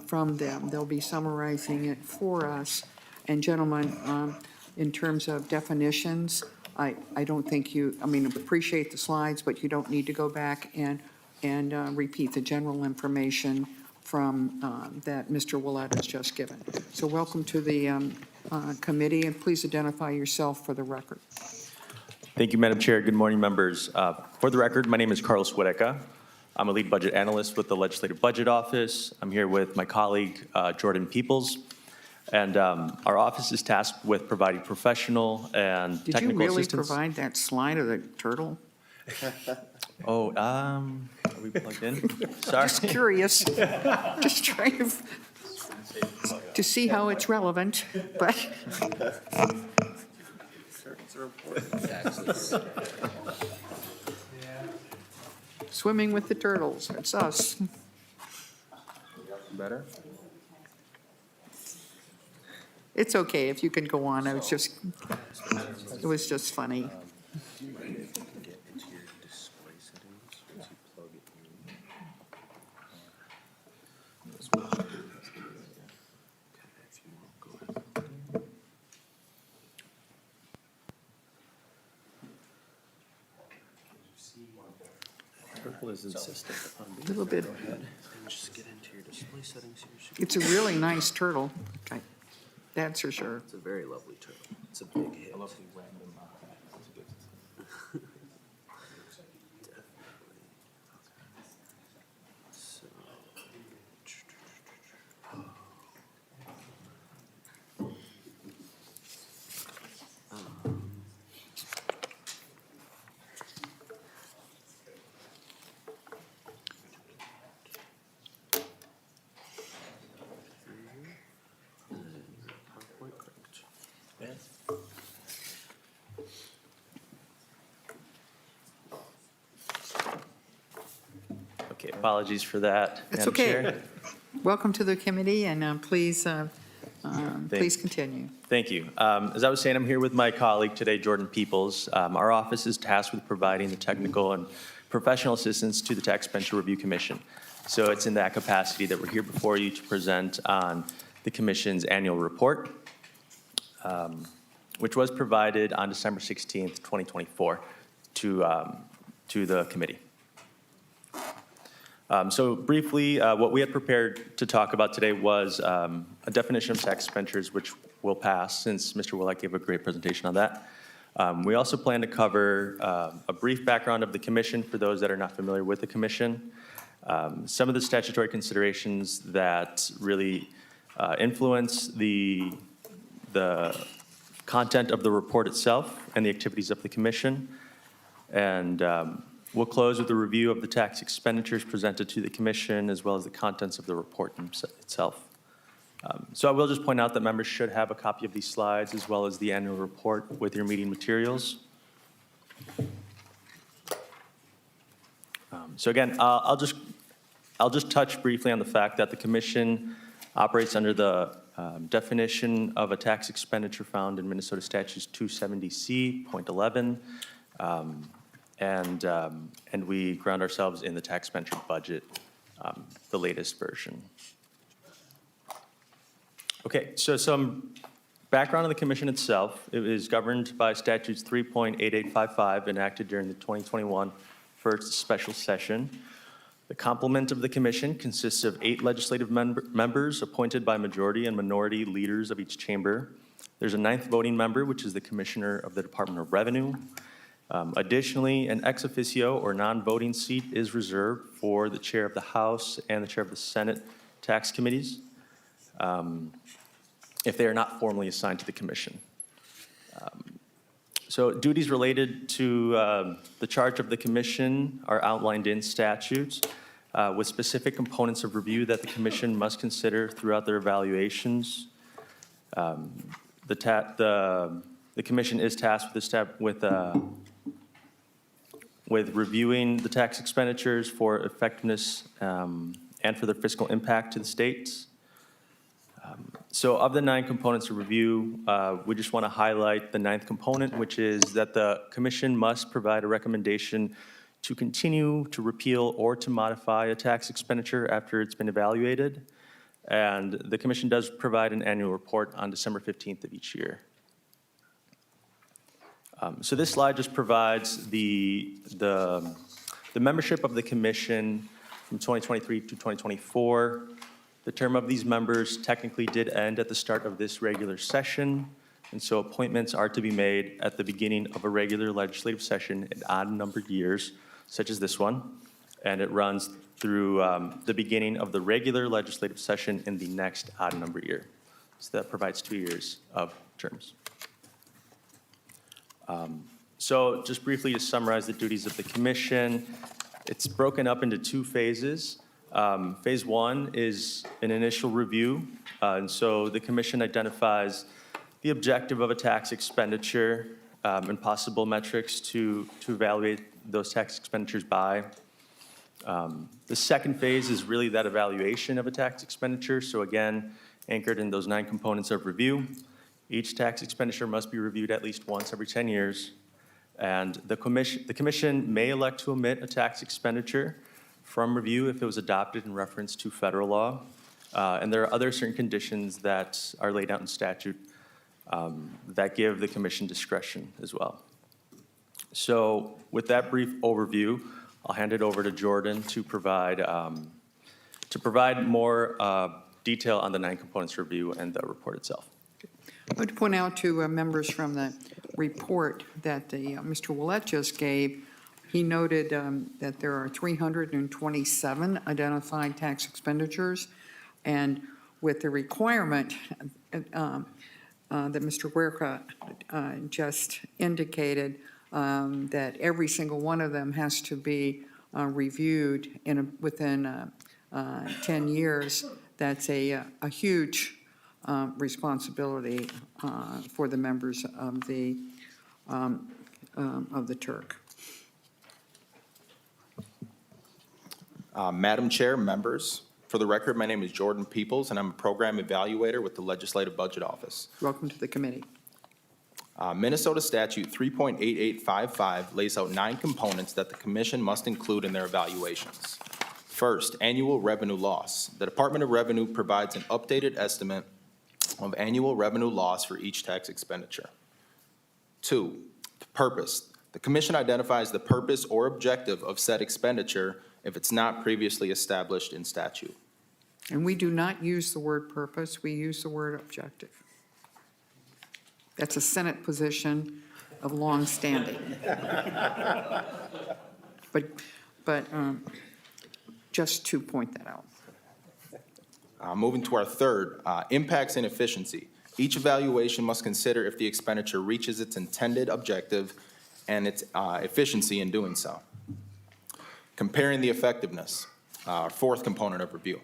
from them. They'll be summarizing it for us. And gentlemen, in terms of definitions, I don't think you, I mean, appreciate the slides, but you don't need to go back and repeat the general information from that Mr. Willett has just given. So welcome to the committee, and please identify yourself for the record. Thank you, Madam Chair. Good morning, members. For the record, my name is Carlos Huereca. I'm a lead budget analyst with the Legislative Budget Office. I'm here with my colleague, Jordan Peoples. And our office is tasked with providing professional and Did technical you really assistance. provide that slide of the turtle? Oh, are we plugged in? Sorry. Just curious, just trying to see how it's relevant, but. Swimming with the turtles, it's us. Better? It's okay if you can go on, it was just funny. Is insistent upon A little bit, just get into your display settings here. it's a really nice turtle, that's for sure. It's a very lovely turtle. It's a big hit. Okay, apologies for that. It's Madam okay. Chair. Welcome to the committee, and please continue. Thank you. As I was saying, I'm here with my colleague today, Jordan Peoples. Our office is tasked with providing the technical and professional assistance to the Tax Expenditure Review Commission. So it's in that capacity that we're here before you to present on the Commission's annual report, which was provided on December 16th, 2024 to the committee. So briefly, what we had prepared to talk about today was a definition of tax expenditures, which will pass since Mr. Willett gave a great presentation on that. We also plan to cover a brief background of the commission for those that are not familiar with the commission, some of the statutory considerations that really influence the content of the report itself and the activities of the commission, and we'll close with a review of the tax expenditures presented to the commission, as well as the contents of the report itself. So I will just point out that members should have a copy of these slides, as well as the annual report with your meeting materials. So again, I'll just touch briefly on the fact that the commission operates under the definition of a tax expenditure found in Minnesota Statutes 270C.11. And we ground ourselves in the tax expenditure budget, the latest version. Okay, so some background on the commission itself. It is governed by statutes 3.8855 enacted during the 2021 first special session. The complement of the commission consists of 8 legislative members appointed by majority and minority leaders of each chamber. There's a 9th voting member, which is the commissioner of the Department of Revenue. Additionally, an ex officio or non-voting seat is reserved for the chair of the House and the chair of the Senate tax committees. if they are not formally assigned to the commission. So duties related to the charge of the commission are outlined in statutes with specific components of review that the commission must consider throughout their evaluations. The commission is tasked with reviewing the tax expenditures for effectiveness and for their fiscal impact to the states. So of the 9 components of review, we just want to highlight the 9th component, which is that the commission must provide a recommendation to continue to repeal or to modify a tax expenditure after it's been evaluated. And the commission does provide an annual report on December 15th of each year. So this slide just provides the membership of the commission from 2023 to 2024. The term of these members technically did end at the start of this regular session, and so appointments are to be made at the beginning of a regular legislative session in odd-numbered years, such as this one, and it runs through the beginning of the regular legislative session in the next odd-numbered year. So that provides 2 years of terms. So just briefly to summarize the duties of the commission, it's broken up into 2 phases. Phase 1 is an initial review, and so the commission identifies the objective of a tax expenditure and possible metrics to evaluate those tax expenditures by. The second phase is really that evaluation of a tax expenditure, so again, anchored in those 9 components of review. Each tax expenditure must be reviewed at least once every 10 years, and the commission may elect to omit a tax expenditure from review if it was adopted in reference to federal law. And there are other certain conditions that are laid out in statute that give the commission discretion as well. So with that brief overview, I'll hand it over to Jordan to provide more detail on the 9 components review and the report itself. I'd like to point out to members from the report that Mr. Willett just gave. He noted that there are 327 identified tax expenditures, and with the requirement that Mr. Huerta just indicated, that every single one of them has to be reviewed within 10 years. That's a huge responsibility for the members of the TERC. Madam Chair, members, for the record, my name is Jordan Peoples, and I'm a program evaluator with the Legislative Budget Office. Welcome to the committee. Minnesota Statute 3.8855 lays out 9 components that the commission must include in their evaluations. First, annual revenue loss. The Department of Revenue provides an updated estimate of annual revenue loss for each tax expenditure. 2, the purpose. The commission identifies the purpose or objective of said expenditure if it's not previously established in statute. And we do not use the word purpose, we use the word objective. That's a Senate position of long standing. But just to point that out. Moving to our third, impacts and efficiency. Each evaluation must consider if the expenditure reaches its intended objective and its efficiency in doing so. Comparing the effectiveness, our 4th component of review.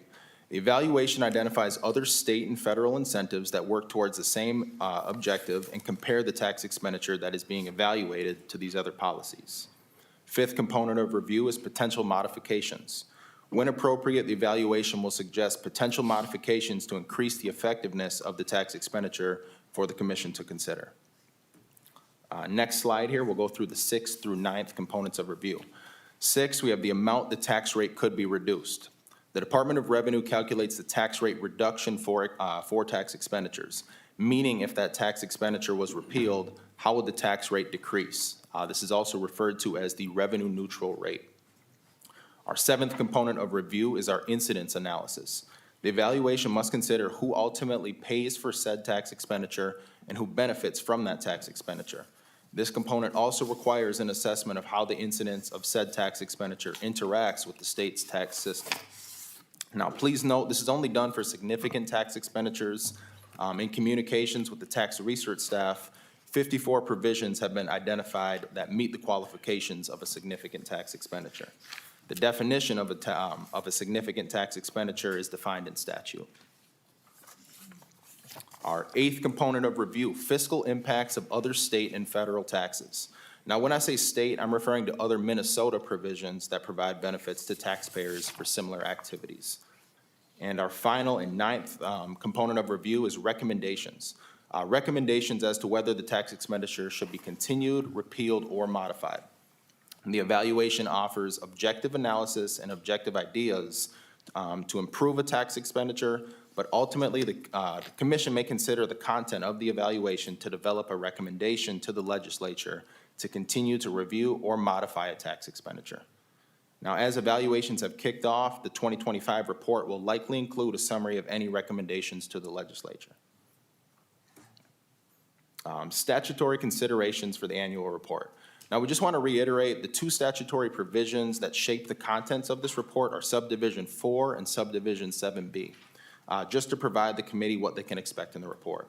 The evaluation identifies other state and federal incentives that work towards the same objective and compare the tax expenditure that is being evaluated to these other policies. 5th component of review is potential modifications. When appropriate, the evaluation will suggest potential modifications to increase the effectiveness of the tax expenditure for the commission to consider. Next slide here, we'll go through the 6th through 9th components of review. 6, we have the amount the tax rate could be reduced. The Department of Revenue calculates the tax rate reduction for tax expenditures, meaning if that tax expenditure was repealed, how would the tax rate decrease? This is also referred to as the revenue neutral rate. Our 7th component of review is our incidence analysis. The evaluation must consider who ultimately pays for said tax expenditure and who benefits from that tax expenditure. This component also requires an assessment of how the incidence of said tax expenditure interacts with the state's tax system. Now, please note, this is only done for significant tax expenditures In communications with the tax research staff, 54 provisions have been identified that meet the qualifications of a significant tax expenditure. The definition of a significant tax expenditure is defined in statute. Our eighth component of review, fiscal impacts of other state and federal taxes. Now, when I say state, I'm referring to other Minnesota provisions that provide benefits to taxpayers for similar activities. And our final and ninth component of review is recommendations. Recommendations as to whether the tax expenditure should be continued, repealed, or modified. And the evaluation offers objective analysis and objective ideas to improve a tax expenditure, but ultimately the commission may consider the content of the evaluation to develop a recommendation to the legislature to continue to review or modify a tax expenditure. Now, as evaluations have kicked off, the 2025 report will likely include a summary of any recommendations to the legislature. Statutory considerations for the annual report. Now, we just want to reiterate the two statutory provisions that shape the contents of this report are Subdivision 4 and Subdivision 7B, just to provide the committee what they can expect in the report.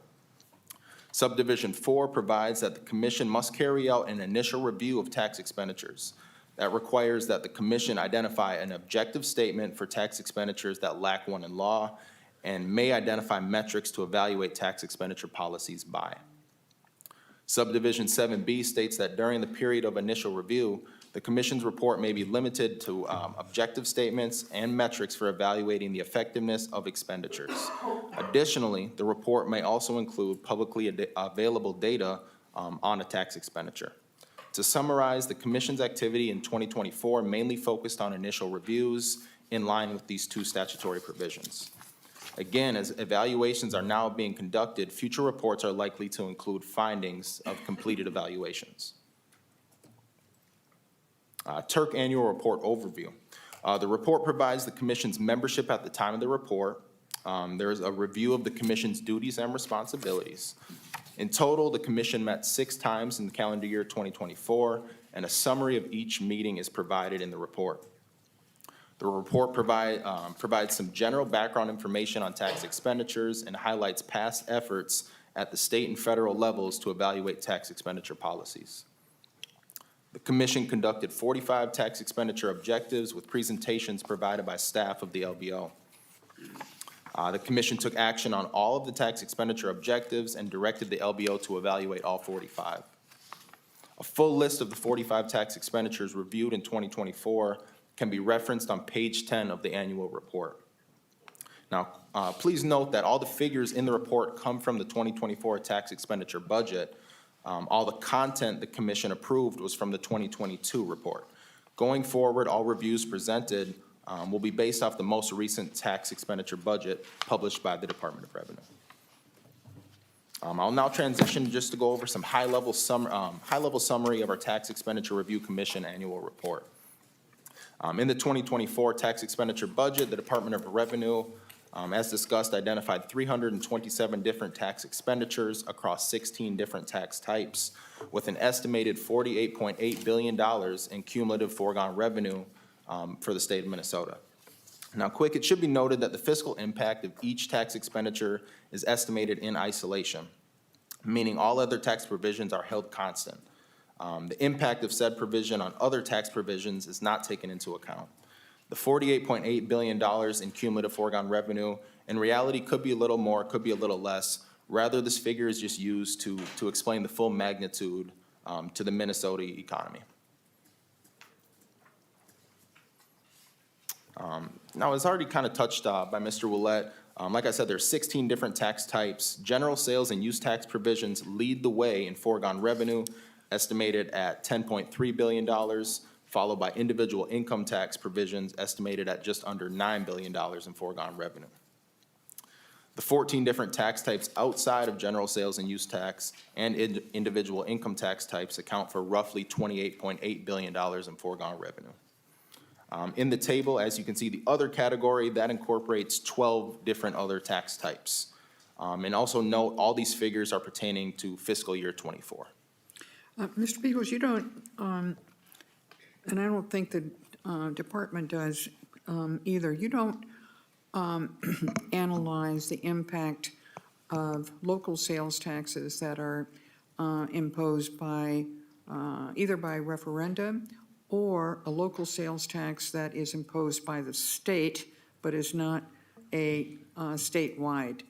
Subdivision 4 provides that the commission must carry out an initial review of tax expenditures. That requires that the commission identify an objective statement for tax expenditures that lack one in law and may identify metrics to evaluate tax expenditure policies by. Subdivision 7B states that during the period of initial review, the commission's report may be limited to objective statements and metrics for evaluating the effectiveness of expenditures. Additionally, the report may also include publicly available data on a tax expenditure. To summarize, the commission's activity in 2024 mainly focused on initial reviews in line with these two statutory provisions. Again, as evaluations are now being conducted, future reports are likely to include findings of completed evaluations. TERC Annual Report Overview. The report provides the commission's membership at the time of the report. There is a review of the commission's duties and responsibilities. In total, the commission met 6 times in the calendar year 2024, and a summary of each meeting is provided in the report. The report provides some general background information on tax expenditures and highlights past efforts at the state and federal levels to evaluate tax expenditure policies. The commission conducted 45 tax expenditure objectives with presentations provided by staff of the LBO. The commission took action on all of the tax expenditure objectives and directed the LBO to evaluate all 45. A full list of the 45 tax expenditures reviewed in 2024 can be referenced on page 10 of the annual report. Now, please note that all the figures in the report come from the 2024 tax expenditure budget. All the content the commission approved was from the 2022 report. Going forward, all reviews presented will be based off the most recent tax expenditure budget published by the Department of Revenue. I'll now transition just to go over some high-level summary of our Tax Expenditure Review Commission annual report. In the 2024 tax expenditure budget, the Department of Revenue, as discussed, identified 327 different tax expenditures across 16 different tax types, with an estimated $48.8 billion in cumulative foregone revenue for the state of Minnesota. Now, it should be noted that the fiscal impact of each tax expenditure is estimated in isolation, meaning all other tax provisions are held constant. The impact of said provision on other tax provisions is not taken into account. The $48.8 billion in cumulative foregone revenue, in reality, could be a little more, could be a little less. Rather, this figure is just used to explain the full magnitude to the Minnesota economy. Now, as already kind of touched by Mr. Willett, like I said, there are 16 different tax types. General sales and use tax provisions lead the way in foregone revenue, estimated at $10.3 billion, followed by individual income tax provisions estimated at just under $9 billion in foregone revenue. The 14 different tax types outside of general sales and use tax and individual income tax types account for roughly $28.8 billion in foregone revenue. In the table, as you can see, the other category, that incorporates 12 different other tax types. And also note, all these figures are pertaining to fiscal year '24. Mr. Peoples, you don't, and I don't think the department does either, you don't analyze the impact of local sales taxes that are imposed by, either by referendum or a local sales tax that is imposed by the state, but is not a statewide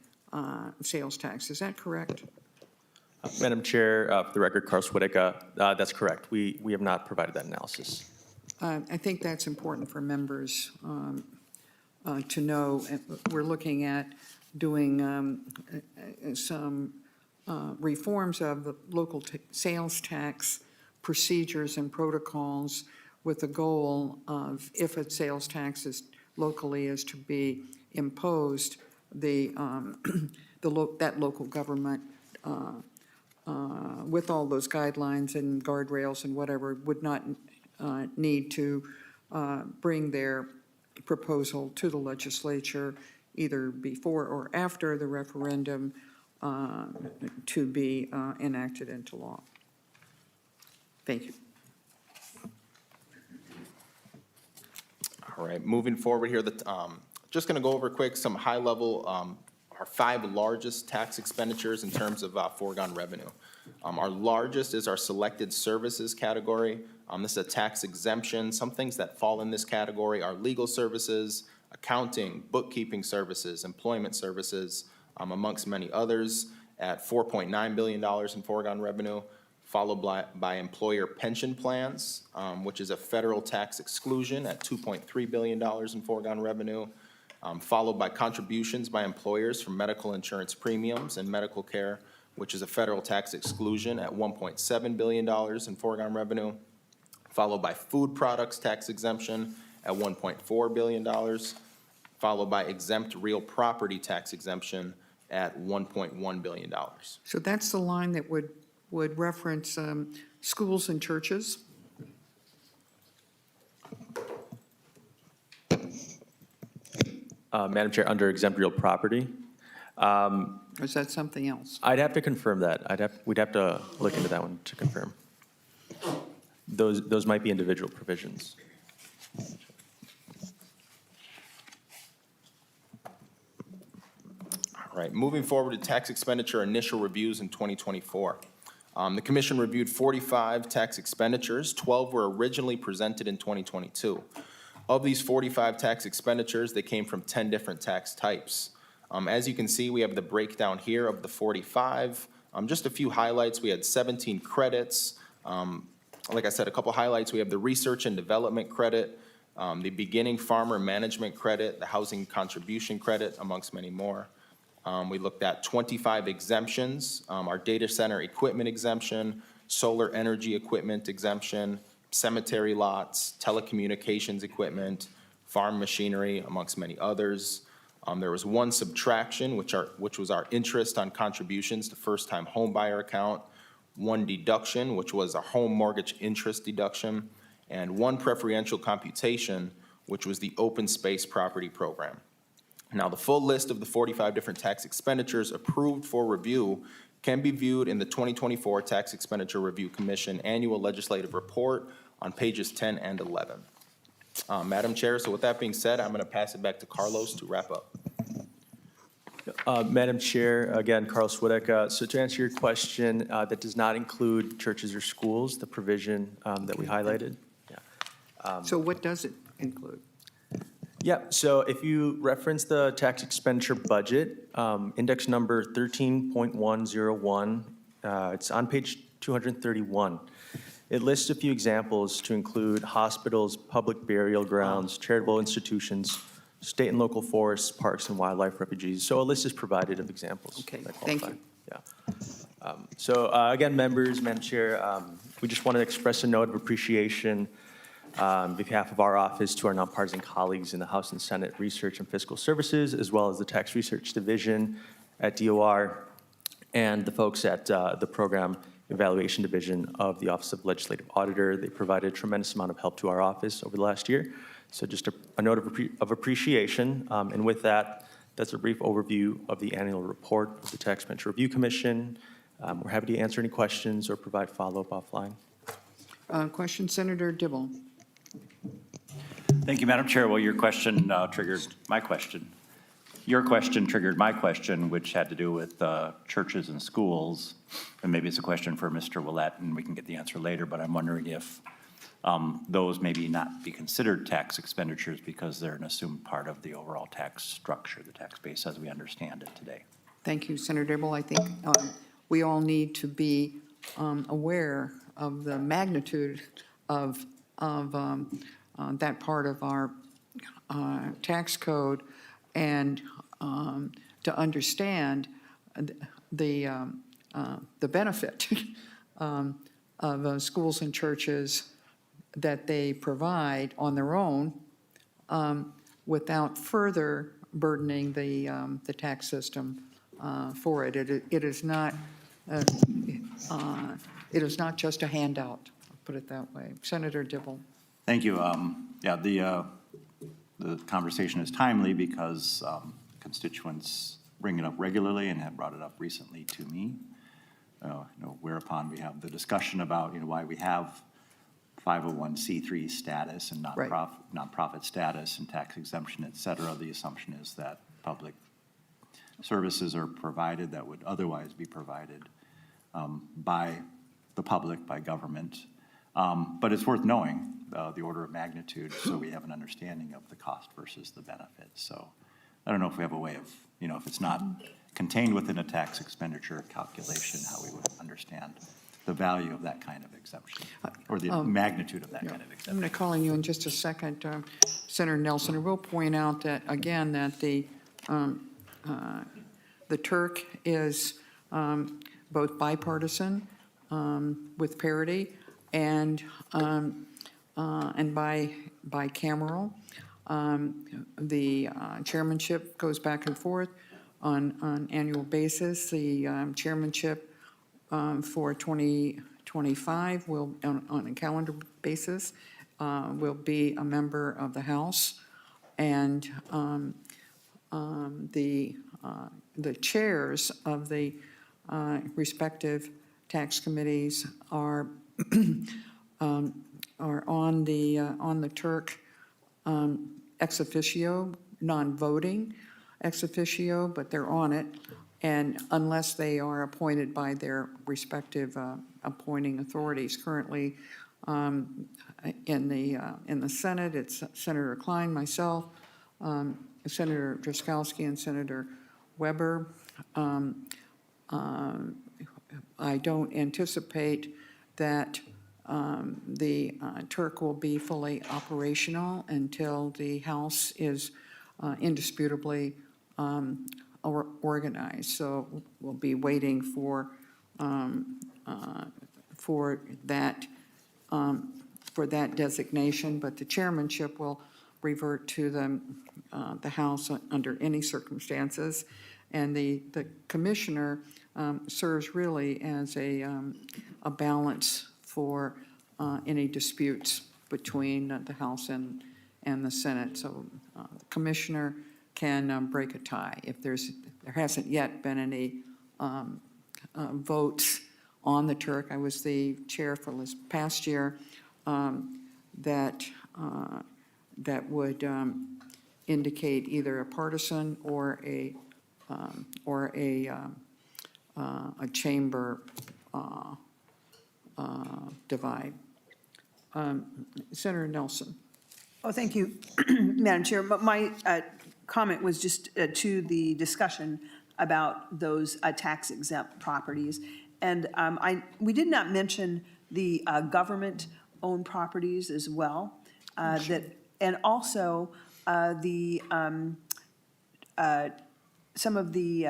sales tax. Is that correct? Madam Chair, for the record, Carl Swedeka, that's correct. We have not provided that analysis. I think that's important for members to know. We're looking at doing some reforms of the local sales tax procedures and protocols with the goal of, if a sales tax is locally is to be imposed, that local government with all those guidelines and guardrails and whatever would not need to bring their proposal to the legislature either before or after the referendum to be enacted into law. Thank you. All right, moving forward here, just going to go over quick some high-level, our 5 largest tax expenditures in terms of foregone revenue. Our largest is our selected services category. This is a tax exemption. Some things that fall in this category are legal services, accounting, bookkeeping services, employment services, amongst many others, at $4.9 billion in foregone revenue, followed by employer pension plans, which is a federal tax exclusion at $2.3 billion in foregone revenue, followed by contributions by employers from medical insurance premiums and medical care, which is a federal tax exclusion at $1.7 billion in foregone revenue, followed by food products tax exemption at $1.4 billion, followed by exempt real property tax exemption at $1.1 billion. So that's the line that would reference schools and churches. Madam Chair, under exempt real property, Or is that something else? I'd have to confirm that. We'd have to look into that one to confirm. Those might be individual provisions. All right, moving forward to tax expenditure initial reviews in 2024. The commission reviewed 45 tax expenditures. 12 were originally presented in 2022. Of these 45 tax expenditures, they came from 10 different tax types. As you can see, we have the breakdown here of the 45. Just a few highlights. We had 17 credits. Like I said, a couple highlights. We have the research and development credit, the beginning farmer management credit, the housing contribution credit, amongst many more. We looked at 25 exemptions, our data center equipment exemption, solar energy equipment exemption, cemetery lots, telecommunications equipment, farm machinery, amongst many others. There was one subtraction, which was our interest on contributions to first-time home buyer account, one deduction, which was a home mortgage interest deduction, and one preferential computation, which was the open space property program. Now, the full list of the 45 different tax expenditures approved for review can be viewed in the 2024 Tax Expenditure Review Commission Annual Legislative Report on pages 10 and 11. Madam Chair, so with that being said, I'm going to pass it back to Carlos to wrap up. Madam Chair, again, Carl Swedeka. So to answer your question, that does not include churches or schools, the provision that we highlighted. Yeah. So what does it include? Yeah, so if you reference the tax expenditure budget, index number 13.101, it's on page 231. It lists a few examples to include hospitals, public burial grounds, charitable institutions, state and local forests, parks and wildlife refuges. So a list is provided of examples. Okay, that thank qualify. you. Yeah. So again, members, Madam Chair, we just want to express a note of appreciation on behalf of our office to our nonpartisan colleagues in the House and Senate Research and Fiscal Services, as well as the Tax Research Division at DOR, and the folks at the Program Evaluation Division of the Office of Legislative Auditor. They provided a tremendous amount of help to our office over the last year. So just a note of appreciation. And with that, that's a brief overview of the annual report of the Tax Expenditure Review Commission. We're happy to answer any questions or provide follow-up offline. Question, Senator Dibble. Thank you, Madam Chair. Well, your question triggered my question. your question triggered my question, which had to do with churches and schools. And maybe it's a question for Mr. Willett, and we can get the answer later, but I'm wondering if those maybe not be considered tax expenditures because they're an assumed part of the overall tax structure, the tax base as we understand it today. Thank you, Senator Dibble. I think we all need to be aware of the magnitude of that part of our tax code and to understand the benefit of schools and churches that they provide on their own without further burdening the tax system for it. It is not just a handout, I'll put it that way. Senator Dibble. Thank you. Yeah, the conversation is timely because constituents bring it up regularly and have brought it up recently to me. Whereupon we have the discussion about why we have 501c3 status and nonprofit status and tax exemption, et cetera. The assumption is that public services are provided that would otherwise be provided by the public, by government. But it's worth knowing the order of magnitude so we have an understanding of the cost versus the benefit. So I don't know if we have a way of, if it's not contained within a tax expenditure calculation, how we would understand the value of that kind of exemption or the magnitude of that kind of exemption. I'm going to call on you in just a second, Senator Nelson. I will point out that, again, that the TERC is both bipartisan with parity and bicameral. The chairmanship goes back and forth on an annual basis. The chairmanship for 2025 will, on a calendar basis, will be a member of the House, and the chairs of the respective tax committees are on the TERC ex officio, non-voting ex officio, but they're on it. And unless they are appointed by their respective appointing authorities. Currently, in the Senate, it's Senator Klein, myself, Senator Drazkowski, and Senator Weber. I don't anticipate that the TERC will be fully operational until the House is indisputably organized. So we'll be waiting for that designation, but the chairmanship will revert to the House under any circumstances, and the commissioner serves really as a balance for any disputes between the House and the Senate. So the commissioner can break a tie if there hasn't yet been any votes on the TERC. I was the chair for this past year that would indicate either a partisan or a chamber divide. Senator Nelson. Oh, thank you, Madam Chair. My comment was just to the discussion about those tax exempt properties. And we did not mention the government-owned properties as well. And also some of the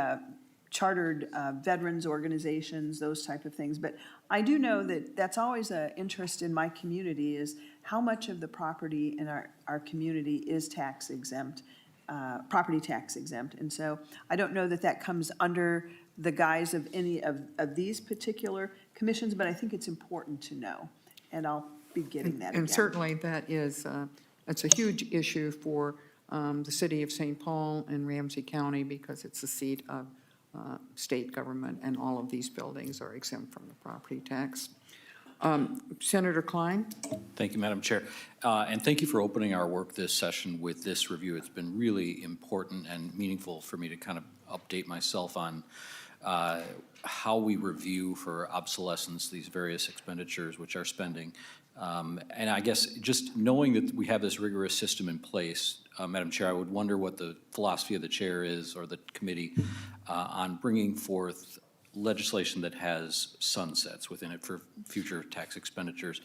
chartered veterans organizations, those type of things. But I do know that that's always an interest in my community, is how much of the property in our community is tax exempt, property tax exempt. And so I don't know that that comes under the guise of any of these particular commissions, but I think it's important to know. And I'll be getting that again. And certainly that is, it's a huge issue for the city of St. Paul and Ramsey County because it's the seat of state government, and all of these buildings are exempt from the property tax. Senator Klein? Thank you, Madam Chair. And thank you for opening our work this session with this review. It's been really important and meaningful for me to kind of update myself on how we review for obsolescence these various expenditures which are spending. And I guess just knowing that we have this rigorous system in place, Madam Chair, I would wonder what the philosophy of the chair is, or the committee, on bringing forth legislation that has sunsets within it for future tax expenditures.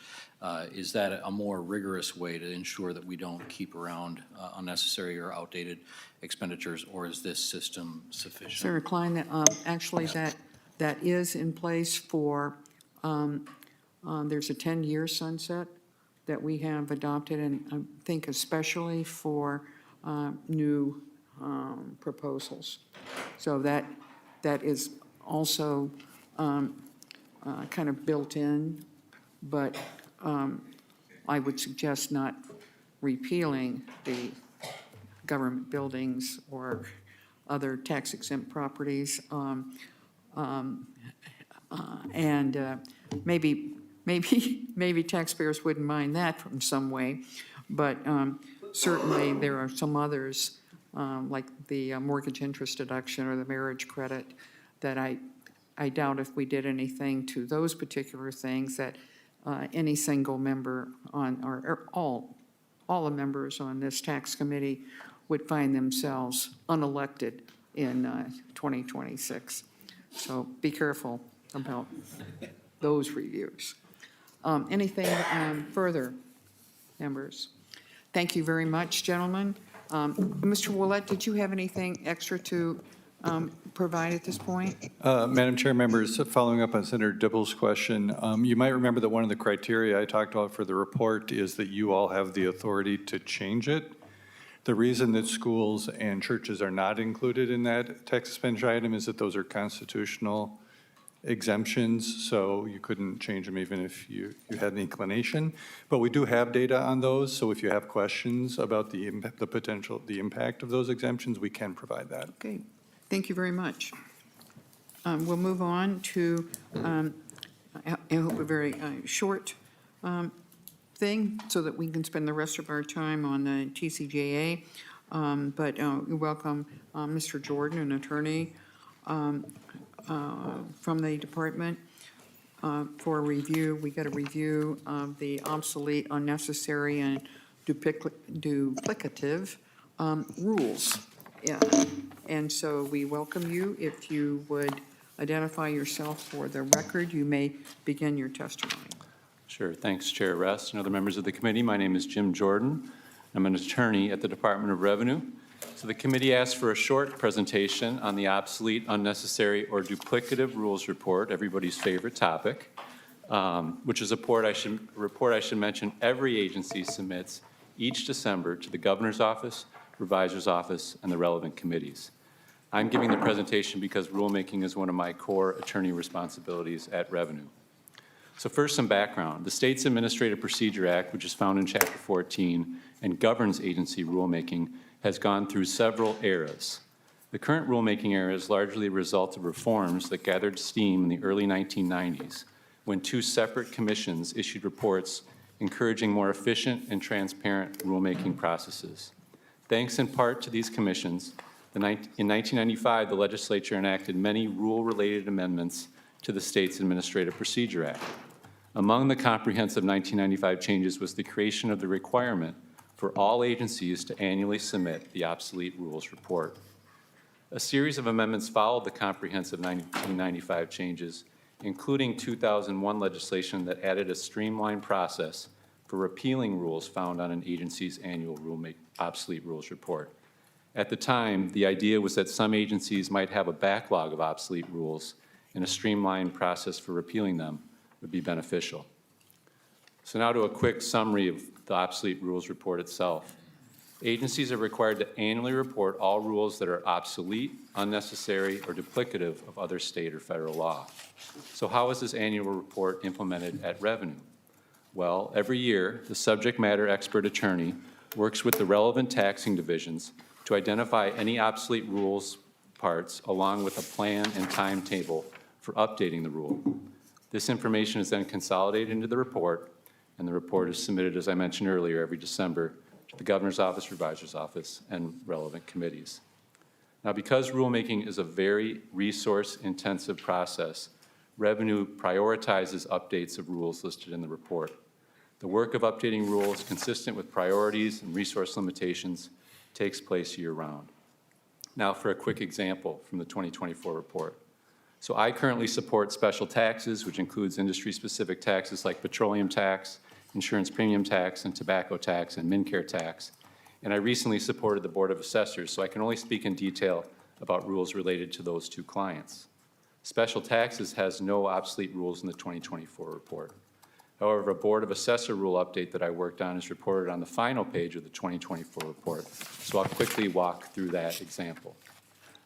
Is that a more rigorous way to ensure that we don't keep around unnecessary or outdated expenditures, or is this system sufficient? Senator Klein, actually, that is in place for, there's a 10-year sunset that we have adopted, and I think especially for new proposals. So that is also kind of built in, but I would suggest not repealing the government buildings or other tax-exempt properties. And maybe taxpayers wouldn't mind that from some way, but certainly there are some others, like the mortgage interest deduction or the marriage credit, that I doubt if we did anything to those particular things that any single member on, or all the members on this tax committee would find themselves unelected in 2026. So be careful about those reviews. Anything further, members? Thank you very much, gentlemen. Mr. Willett, did you have anything extra to provide at this point? Madam Chair, members, following up on Senator Dibble's question, you might remember that one of the criteria I talked about for the report is that you all have the authority to change it. The reason that schools and churches are not included in that tax expenditure item is that those are constitutional exemptions, so you couldn't change them even if you had an inclination. But we do have data on those, so if you have questions about the impact of those exemptions, we can provide that. Okay, thank you very much. We'll move on to, I hope, a very short thing so that we can spend the rest of our time on the TCJA. But we welcome Mr. Jordan, an attorney from the department for a review. We got a review of the obsolete, unnecessary, and duplicative rules. Yeah. And so we welcome you. If you would identify yourself for the record, you may begin your testimony. Sure. Thanks, Chair Rest and other members of the committee. My name is Jim Jordan. I'm an attorney at the Department of Revenue. So the committee asked for a short presentation on the obsolete, unnecessary, or duplicative rules report, everybody's favorite topic, which is a report I should mention every agency submits each December to the Governor's Office, Revisor's Office, and the relevant committees. I'm giving the presentation because rulemaking is one of my core attorney responsibilities at Revenue. So first, some background. The State's Administrative Procedure Act, which is found in Chapter 14 and governs agency rulemaking, has gone through several eras. The current rulemaking era is largely a result of reforms that gathered steam in the early 1990s, when two separate commissions issued reports encouraging more efficient and transparent rulemaking processes. Thanks in part to these commissions, in 1995, the legislature enacted many rule-related amendments to the State's Administrative Procedure Act. Among the comprehensive 1995 changes was the creation of the requirement for all agencies to annually submit the obsolete rules report. A series of amendments followed the comprehensive 1995 changes, including 2001 legislation that added a streamlined process for repealing rules found on an agency's annual obsolete rules report. At the time, the idea was that some agencies might have a backlog of obsolete rules, and a streamlined process for repealing them would be beneficial. So now to a quick summary of the obsolete rules report itself. Agencies are required to annually report all rules that are obsolete, unnecessary, or duplicative of other state or federal law. So how is this annual report implemented at Revenue? Well, every year, the subject matter expert attorney works with the relevant taxing divisions to identify any obsolete rules parts along with a plan and timetable for updating the rule. This information is then consolidated into the report, and the report is submitted, as I mentioned earlier, every December to the Governor's Office, Revisor's Office, and relevant committees. Now, because rulemaking is a very resource-intensive process, Revenue prioritizes updates of rules listed in the report. The work of updating rules consistent with priorities and resource limitations takes place year-round. Now for a quick example from the 2024 report. So I currently support special taxes, which includes industry-specific taxes like petroleum tax, insurance premium tax, and tobacco tax, and MinCare tax. And I recently supported the Board of Assessors, so I can only speak in detail about rules related to those two clients. Special taxes has no obsolete rules in the 2024 report. However, a Board of Assessor rule update that I worked on is reported on the final page of the 2024 report, so I'll quickly walk through that example.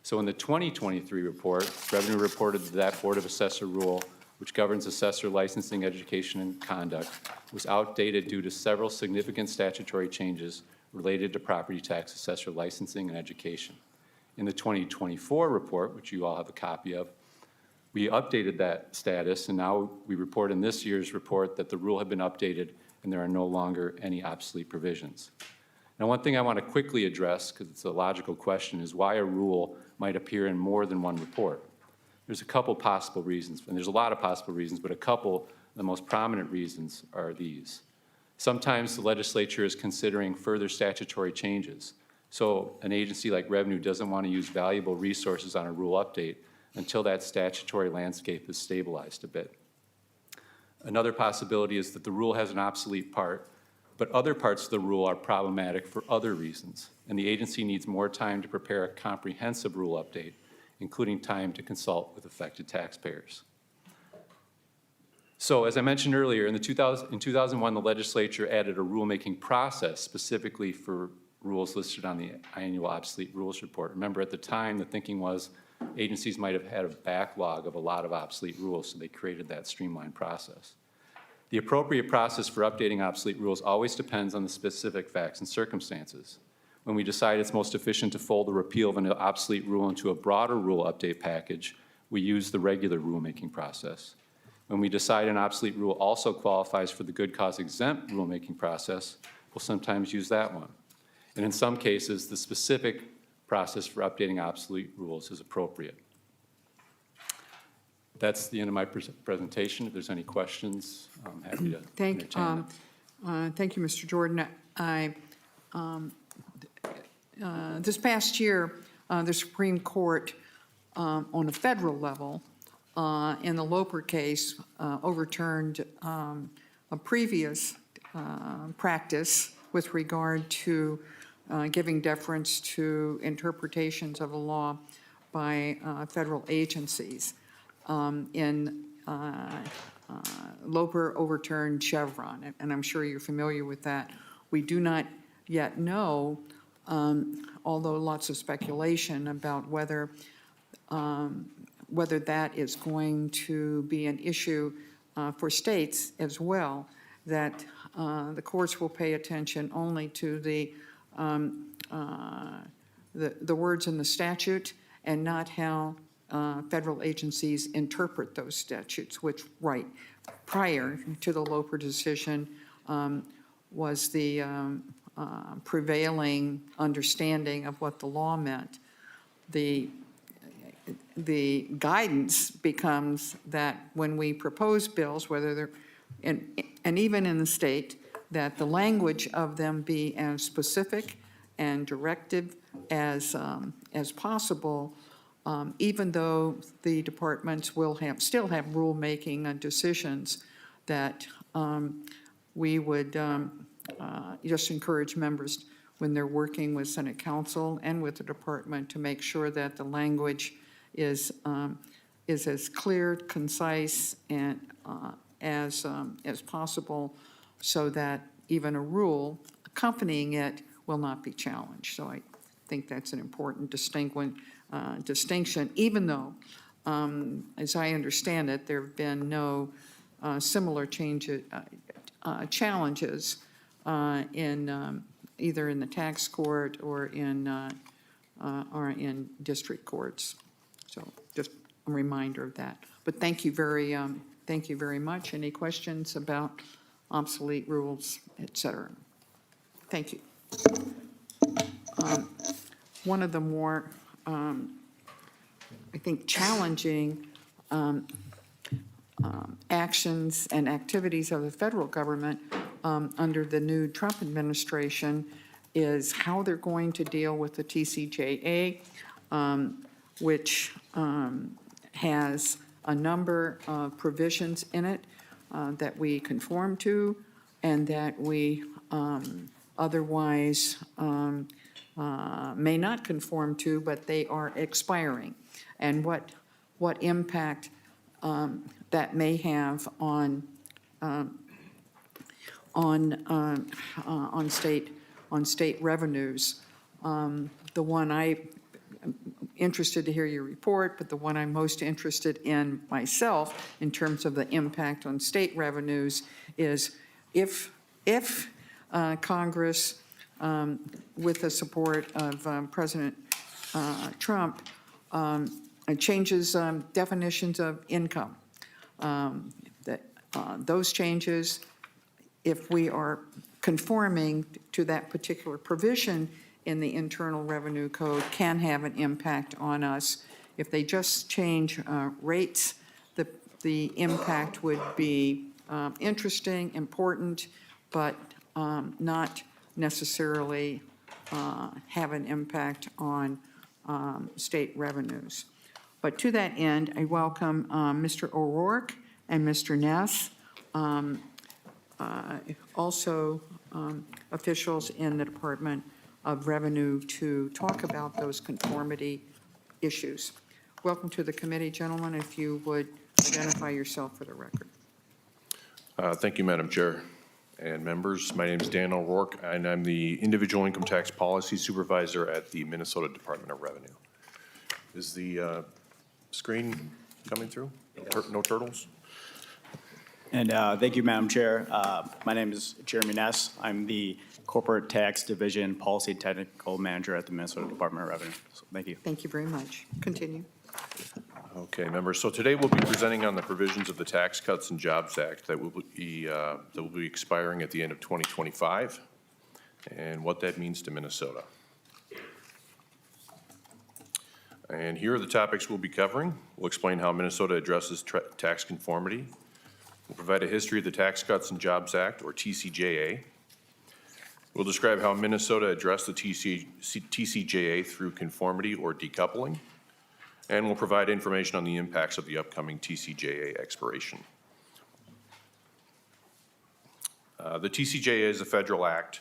So in the 2023 report, Revenue reported that Board of Assessor rule, which governs assessor licensing, education, and conduct, was outdated due to several significant statutory changes related to property tax assessor licensing and education. In the 2024 report, which you all have a copy of, we updated that status, and now we report in this year's report that the rule had been updated and there are no longer any obsolete provisions. Now, one thing I want to quickly address, because it's a logical question, is why a rule might appear in more than one report. There's a couple possible reasons, and there's a lot of possible reasons, but a couple, the most prominent reasons are these. Sometimes the legislature is considering further statutory changes. So an agency like Revenue doesn't want to use valuable resources on a rule update until that statutory landscape is stabilized a bit. Another possibility is that the rule has an obsolete part, but other parts of the rule are problematic for other reasons, and the agency needs more time to prepare a comprehensive rule update, including time to consult with affected taxpayers. So as I mentioned earlier, in 2001, the legislature added a rulemaking process specifically for rules listed on the annual obsolete rules report. Remember, at the time, the thinking was agencies might have had a backlog of a lot of obsolete rules, so they created that streamlined process. The appropriate process for updating obsolete rules always depends on the specific facts and circumstances. When we decide it's most efficient to fold the repeal of an obsolete rule into a broader rule update package, we use the regular rulemaking process. When we decide an obsolete rule also qualifies for the good cause exempt rulemaking process, we'll sometimes use that one. And in some cases, the specific process for updating obsolete rules is appropriate. That's the end of my presentation. If there's any questions, I'm happy to entertain them. Thank you, Mr. Jordan. This past year, the Supreme Court, on a federal level, in the Loper case, overturned a previous practice with regard to giving deference to interpretations of a law by federal agencies. Loper overturned Chevron, and I'm sure you're familiar with that. We do not yet know, although lots of speculation about whether that is going to be an issue for states as well, that the courts will pay attention only to the words in the statute and not how federal agencies interpret those statutes, which, right, prior to the Loper decision was the prevailing understanding of what the law meant. The guidance becomes that when we propose bills, whether they're, and even in the state, that the language of them be as specific and directive as possible, even though the departments will still have rulemaking decisions, that we would just encourage members when they're working with Senate Council and with the department to make sure that the language is as clear, concise, and as possible, so that even a rule accompanying it will not be challenged. So I think that's an important distinction, even though, as I understand it, there have been no similar challenges in either in the tax court or in district courts. So just a reminder of that. But thank you very Thank you very much. Any questions about obsolete rules, et cetera? Thank you. One of the more, I think, challenging actions and activities of the federal government under the new Trump administration is how they're going to deal with the TCJA, which has a number of provisions in it that we conform to and that we otherwise may not conform to, but they are expiring. And what impact that may have on state revenues. The one I'm interested to hear your report, but the one I'm most interested in myself in terms of the impact on state revenues is if Congress, with the support of President Trump, changes definitions of income, that those changes, if we are conforming to that particular provision in the Internal Revenue Code, can have an impact on us. If they just change rates, the impact would be interesting, important, but not necessarily have an impact on state revenues. But to that end, I welcome Mr. O'Rourke and Mr. Ness, also officials in the Department of Revenue, to talk about those conformity issues. Welcome to the committee, gentlemen. If you would identify yourself for the record. Thank you, Madam Chair and members. My name is Dan O'Rourke, and I'm the Individual Income Tax Policy Supervisor at the Minnesota Department of Revenue. Is the screen coming through? No turtles? And thank you, Madam Chair. My name is Jeremy Ness. I'm the Corporate Tax Division Policy Technical Manager at the Minnesota Department of Revenue. So thank you. Thank you very much. Continue. Okay, members. So today we'll be presenting on the provisions of the Tax Cuts and Jobs Act that will be expiring at the end of 2025, and what that means to Minnesota. And here are the topics we'll be covering. We'll explain how Minnesota addresses tax conformity. We'll provide a history of the Tax Cuts and Jobs Act, or TCJA. We'll describe how Minnesota addressed the TCJA through conformity or decoupling. And we'll provide information on the impacts of the upcoming TCJA expiration. The TCJA is a federal act.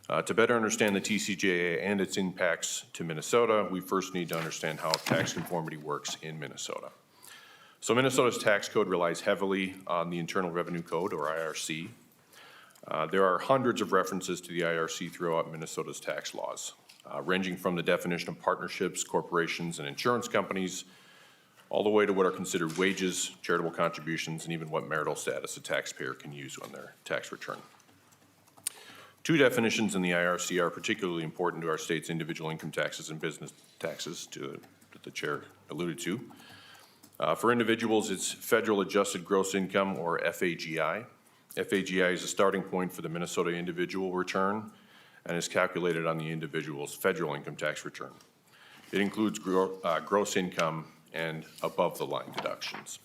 To better understand the TCJA and its impacts to Minnesota, we first need to understand how tax conformity works in Minnesota. So Minnesota's tax code relies heavily on the Internal Revenue Code, or IRC. There are hundreds of references to the IRC throughout Minnesota's tax laws, ranging from the definition of partnerships, corporations, and insurance companies, all the way to what are considered wages, charitable contributions, and even what marital status a taxpayer can use on their tax return. Two definitions in the IRC are particularly important to our state's individual income taxes and business taxes, that the chair alluded to. For individuals, it's federal adjusted gross income, or FAGI. FAGI is a starting point for the Minnesota individual return and is calculated on the individual's federal income tax return. It includes gross income and above-the-line deductions.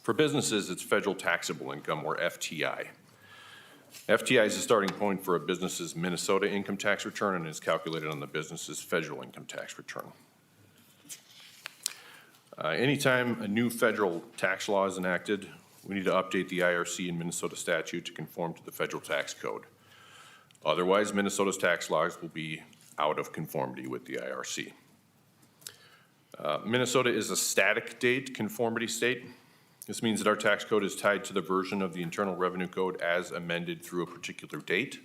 For businesses, it's federal taxable income, or FTI. FTI is a starting point for a business's Minnesota income tax return and is calculated on the business's federal income tax return. Anytime a new federal tax law is enacted, we need to update the IRC and Minnesota statute to conform to the federal tax code. Otherwise, Minnesota's tax laws will be out of conformity with the IRC. Minnesota is a static date conformity state. This means that our tax code is tied to the version of the Internal Revenue Code as amended through a particular date.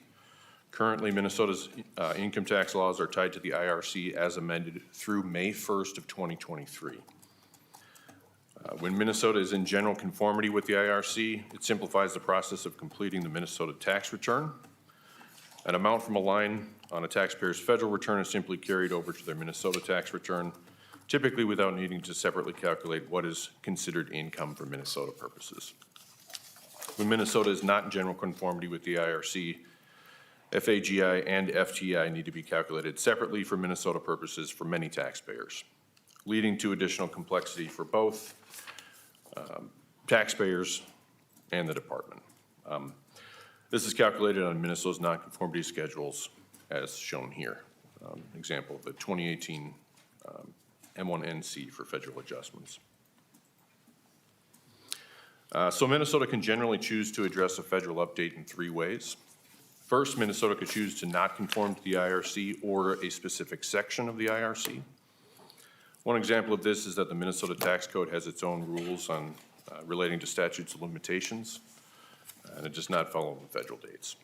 Currently, Minnesota's income tax laws are tied to the IRC as amended through May 1st of 2023. When Minnesota is in general conformity with the IRC, it simplifies the process of completing the Minnesota tax return. An amount from a line on a taxpayer's federal return is simply carried over to their Minnesota tax return. typically without needing to separately calculate what is considered income for Minnesota purposes. When Minnesota is not in general conformity with the IRC, FAGI and FTI need to be calculated separately for Minnesota purposes for many taxpayers, leading to additional complexity for both taxpayers and the department. This is calculated on Minnesota's nonconformity schedules as shown here. Example of the 2018 M1NC for federal adjustments. So Minnesota can generally choose to address a federal update in 3 ways. First, Minnesota could choose to not conform to the IRC or a specific section of the IRC. One example of this is that the Minnesota tax code has its own rules on relating to statutes of limitations, and it does not follow the federal dates.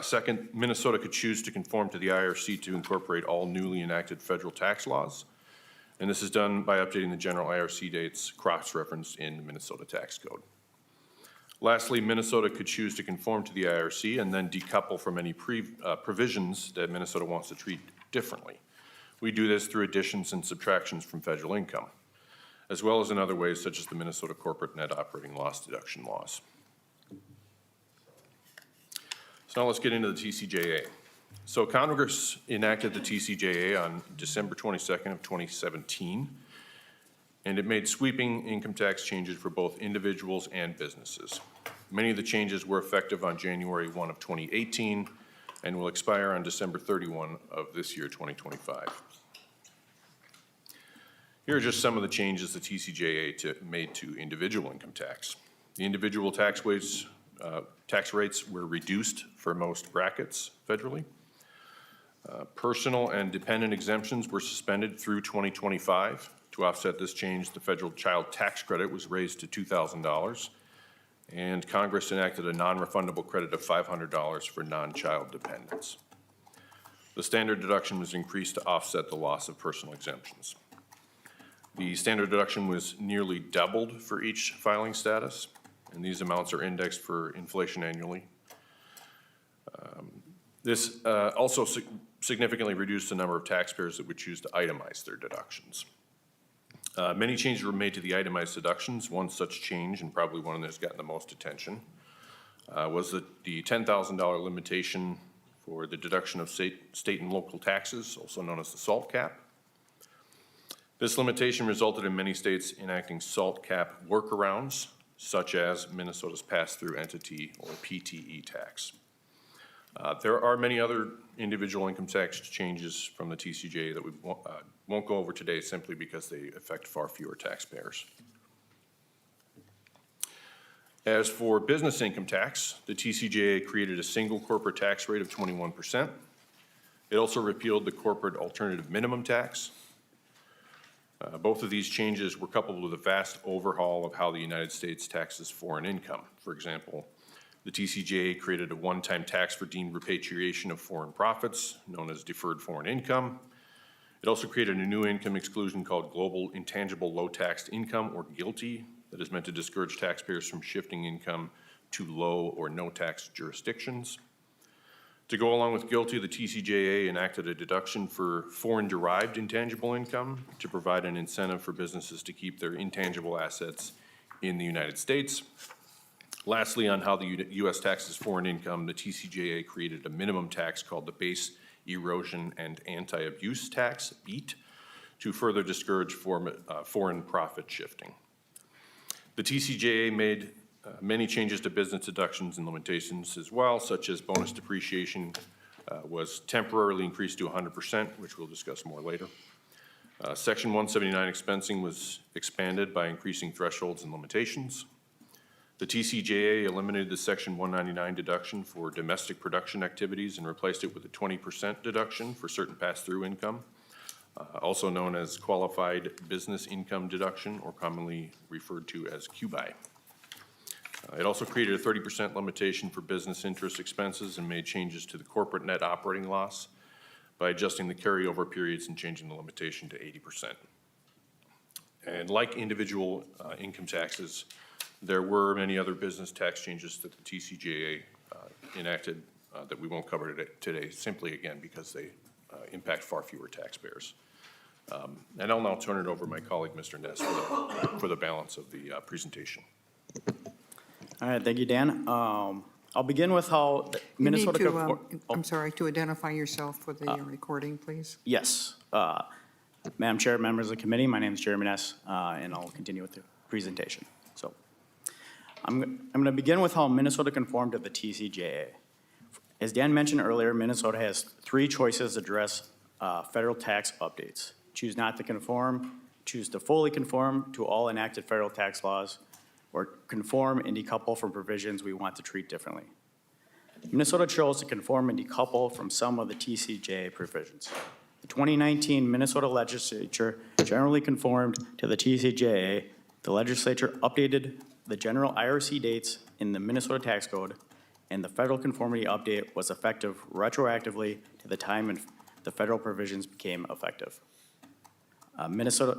Second, Minnesota could choose to conform to the IRC to incorporate all newly enacted federal tax laws, and this is done by updating the general IRC dates cross-referenced in the Minnesota tax code. Lastly, Minnesota could choose to conform to the IRC and then decouple from any provisions that Minnesota wants to treat differently. We do this through additions and subtractions from federal income, as well as in other ways such as the Minnesota corporate net operating loss deduction laws. So now let's get into the TCJA. So Congress enacted the TCJA on December 22nd of 2017, and it made sweeping income tax changes for both individuals and businesses. Many of the changes were effective on January 1 of 2018 and will expire on December 31 of this year, 2025. Here are just some of the changes the TCJA made to individual income tax. The individual tax rates were reduced for most brackets federally. Personal and dependent exemptions were suspended through 2025. To offset this change, the federal child tax credit was raised to $2,000, and Congress enacted a non-refundable credit of $500 for non-child dependents. The standard deduction was increased to offset the loss of personal exemptions. The standard deduction was nearly doubled for each filing status, and these amounts are indexed for inflation annually. This also significantly reduced the number of taxpayers that would choose to itemize their deductions. Many changes were made to the itemized deductions. One such change, and probably one that's gotten the most attention, was the $10,000 limitation for the deduction of state and local taxes, also known as the SALT cap. This limitation resulted in many states enacting SALT cap workarounds, such as Minnesota's pass-through entity or PTE tax. There are many other individual income tax changes from the TCJA that we won't go over today simply because they affect far fewer taxpayers. As for business income tax, the TCJA created a single corporate tax rate of 21%. It also repealed the corporate alternative minimum tax. Both of these changes were coupled with a vast overhaul of how the United States taxes foreign income. For example, the TCJA created a one-time tax for deemed repatriation of foreign profits, known as deferred foreign income. It also created a new income exclusion called Global Intangible Low-Taxed Income, or GILTI, that is meant to discourage taxpayers from shifting income to low or no-tax jurisdictions. To go along with GILTI, the TCJA enacted a deduction for foreign-derived intangible income to provide an incentive for businesses to keep their intangible assets in the United States. Lastly, on how the U.S. taxes foreign income, the TCJA created a minimum tax called the Base Erosion and Anti-Abuse Tax, BEAT, to further discourage foreign profit shifting. The TCJA made many changes to business deductions and limitations as well, such as bonus depreciation was temporarily increased to 100%, which we'll discuss more later. Section 179 expensing was expanded by increasing thresholds and limitations. The TCJA eliminated the Section 199 deduction for domestic production activities and replaced it with a 20% deduction for certain pass-through income, also known as Qualified Business Income Deduction, or commonly referred to as QBI. It also created a 30% limitation for business interest expenses and made changes to the corporate net operating loss by adjusting the carryover periods and changing the limitation to 80%. And like individual income taxes, there were many other business tax changes that the TCJA enacted that we won't cover today simply, again, because they impact far fewer taxpayers. And I'll now turn it over to my colleague, Mr. Ness, for the balance of the presentation. All right, thank you, Dan. I'll begin with how the You need Minnesota. to, I'm sorry, to identify yourself for the recording, please. Yes. Madam Chair, members of the committee, my name is Jeremy Ness, and I'll continue with the presentation. So I'm going to begin with how Minnesota conformed to the TCJA. As Dan mentioned earlier, Minnesota has three choices to address federal tax updates. Choose not to conform, choose to fully conform to all enacted federal tax laws, or conform and decouple from provisions we want to treat differently. Minnesota chose to conform and decouple from some of the TCJA provisions. The 2019 Minnesota legislature generally conformed to the TCJA. The legislature updated the general IRC dates in the Minnesota tax code, and the federal conformity update was effective retroactively to the time when the federal provisions became effective. Minnesota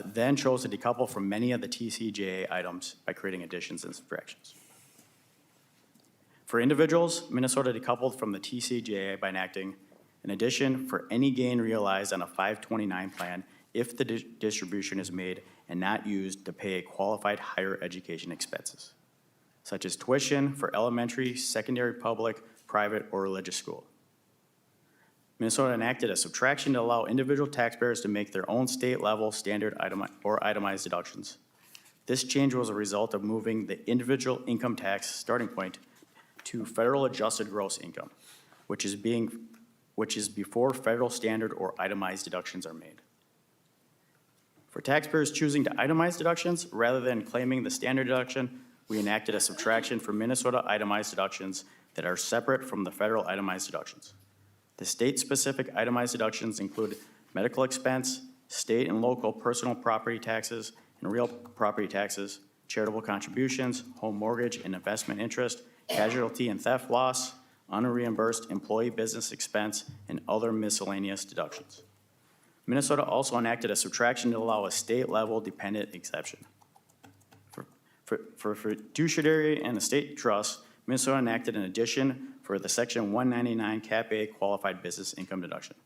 then chose to decouple from many of the TCJA items by creating additions and subtractions. For individuals, Minnesota decoupled from the TCJA by enacting an addition for any gain realized on a 529 plan if the distribution is made and not used to pay qualified higher education expenses, such as tuition for elementary, secondary, public, private, or religious school. Minnesota enacted a subtraction to allow individual taxpayers to make their own state-level standard itemized deductions. This change was a result of moving the individual income tax starting point to federal adjusted gross income, which is before federal standard or itemized deductions are made. For taxpayers choosing to itemize deductions rather than claiming the standard deduction, we enacted a subtraction for Minnesota itemized deductions that are separate from the federal itemized deductions. The state-specific itemized deductions include medical expense, state and local personal property taxes and real property taxes, charitable contributions, home mortgage and investment interest, casualty and theft loss, unreimbursed employee business expense, and other miscellaneous deductions. Minnesota also enacted a subtraction to allow a state-level dependent exception. For fiduciary and estate trust, Minnesota enacted an addition for the Section 199 Cap A qualified business income deduction.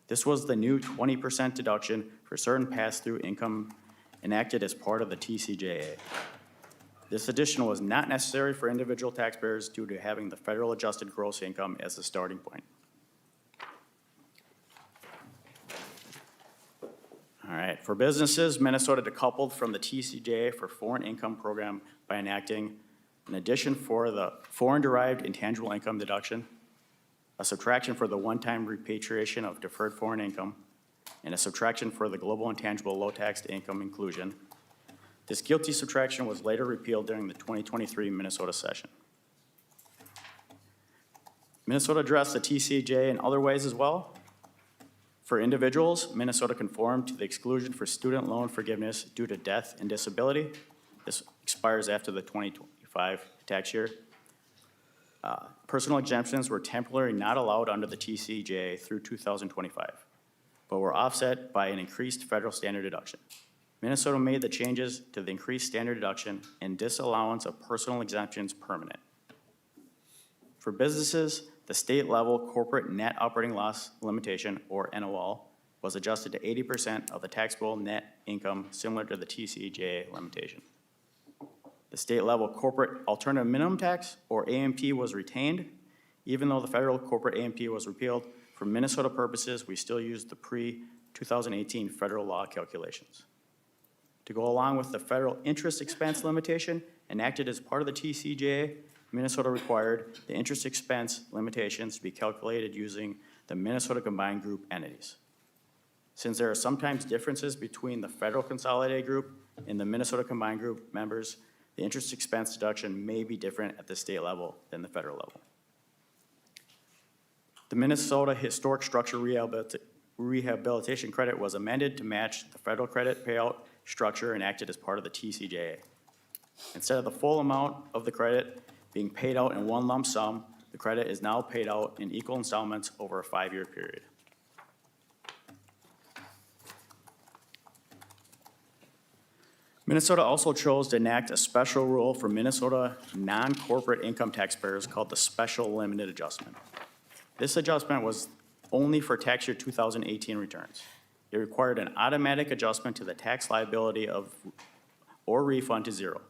This was the new 20% deduction for certain pass-through income enacted as part of the TCJA. This addition was not necessary for individual taxpayers due to having the federal adjusted gross income as the starting point. All right, for businesses, Minnesota decoupled from the TCJA for foreign income program by enacting an addition for the foreign-derived intangible income deduction, a subtraction for the one-time repatriation of deferred foreign income, and a subtraction for the global intangible low-taxed income inclusion. This guilty subtraction was later repealed during the 2023 Minnesota session. Minnesota addressed the TCJA in other ways as well. For individuals, Minnesota conformed to the exclusion for student loan forgiveness due to death and disability. This expires after the 2025 tax year. Personal exemptions were temporarily not allowed under the TCJA through 2025, but were offset by an increased federal standard deduction. Minnesota made the changes to the increased standard deduction and disallowance of personal exemptions permanent. For businesses, the state-level corporate net operating loss limitation, or NOL, was adjusted to 80% of the taxable net income, similar to the TCJA limitation. The state-level corporate alternative minimum tax, or AMT, was retained. Even though the federal corporate AMT was repealed, for Minnesota purposes, we still use the pre-2018 federal law calculations. To go along with the federal interest expense limitation enacted as part of the TCJA, Minnesota required the interest expense limitations to be calculated using the Minnesota Combined Group entities. Since there are sometimes differences between the federal consolidated group and the Minnesota Combined Group members, the interest expense deduction may be different at the state level than the federal level. The Minnesota Historic Structure Rehabilitation Credit was amended to match the federal credit payout structure enacted as part of the TCJA. Instead of the full amount of the credit being paid out in one lump sum, the credit is now paid out in equal installments over a 5-year period. Minnesota also chose to enact a special rule for Minnesota non-corporate income taxpayers called the Special Limited Adjustment. This adjustment was only for tax year 2018 returns. It required an automatic adjustment to the tax liability or refund to zero.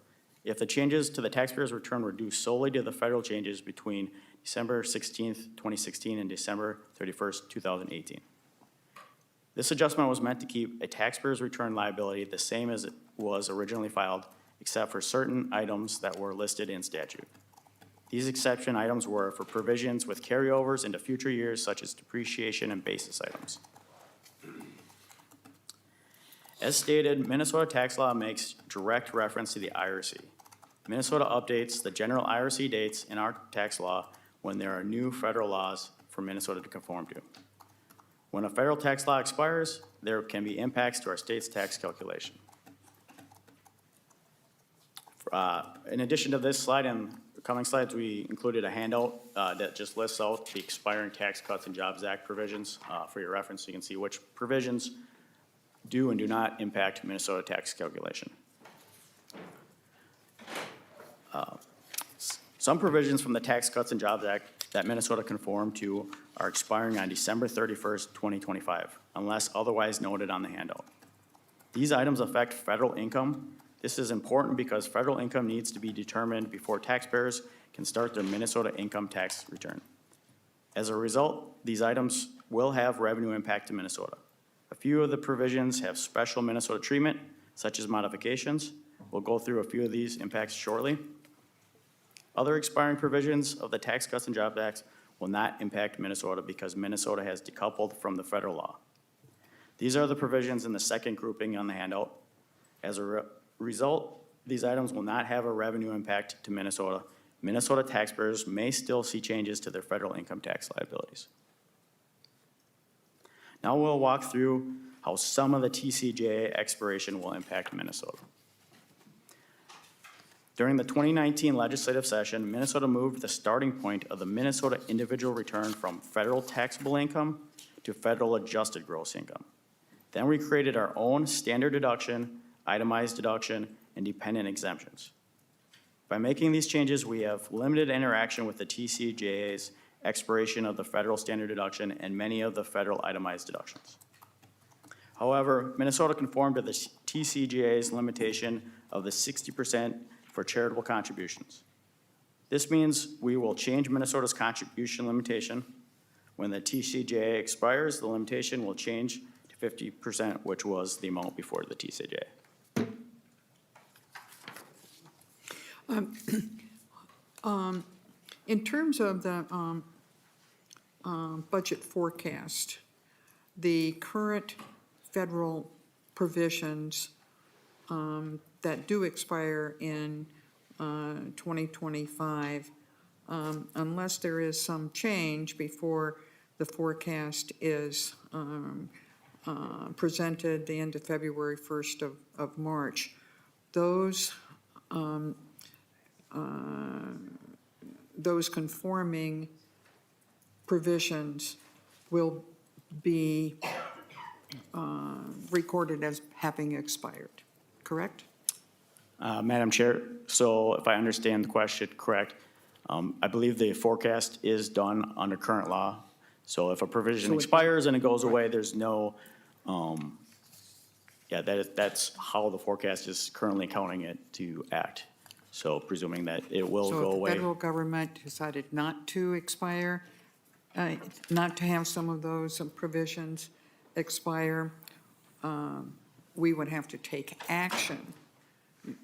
If the changes to the taxpayer's return were due solely to the federal changes between December 16th, 2016 and December 31st, 2018. This adjustment was meant to keep a taxpayer's return liability the same as it was originally filed, except for certain items that were listed in statute. These exception items were for provisions with carryovers into future years, such as depreciation and basis items. As stated, Minnesota tax law makes direct reference to the IRC. Minnesota updates the general IRC dates in our tax law when there are new federal laws for Minnesota to conform to. When a federal tax law expires, there can be impacts to our state's tax calculation. In addition to this slide and the coming slides, we included a handout that just lists out the expiring Tax Cuts and Jobs Act provisions for your reference. So you can see which provisions do and do not impact Minnesota tax calculation. Some provisions from the Tax Cuts and Jobs Act that Minnesota conformed to are expiring on December 31st, 2025, unless otherwise noted on the handout. These items affect federal income. This is important because federal income needs to be determined before taxpayers can start their Minnesota income tax return. As a result, these items will have revenue impact to Minnesota. A few of the provisions have special Minnesota treatment, such as modifications. We'll go through a few of these impacts shortly. Other expiring provisions of the Tax Cuts and Jobs Act will not impact Minnesota because Minnesota has decoupled from the federal law. These are the provisions in the second grouping on the handout. As a result, these items will not have a revenue impact to Minnesota. Minnesota taxpayers may still see changes to their federal income tax liabilities. Now we'll walk through how some of the TCJA expiration will impact Minnesota. During the 2019 legislative session, Minnesota moved the starting point of the Minnesota individual return from federal taxable income to federal adjusted gross income. Then we created our own standard deduction, itemized deduction, and dependent exemptions. By making these changes, we have limited interaction with the TCJA's expiration of the federal standard deduction and many of the federal itemized deductions. However, Minnesota conformed to the TCJA's limitation of the 60% for charitable contributions. This means we will change Minnesota's contribution limitation. When the TCJA expires, the limitation will change to 50%, which was the amount before the TCJA. In terms of the budget forecast, the current federal provisions that do expire in 2025, unless there is some change before the forecast is presented the end of February, 1st of March, those conforming provisions will be recorded as having expired, correct? Madam Chair, so if I understand the question correct, I believe the forecast is done under current law. So if a provision expires and it goes away, there's no, that's how the forecast is currently counting it to act. So presuming that it will go So if the away. federal government decided not to expire, not to have some of those provisions expire, we would have to take action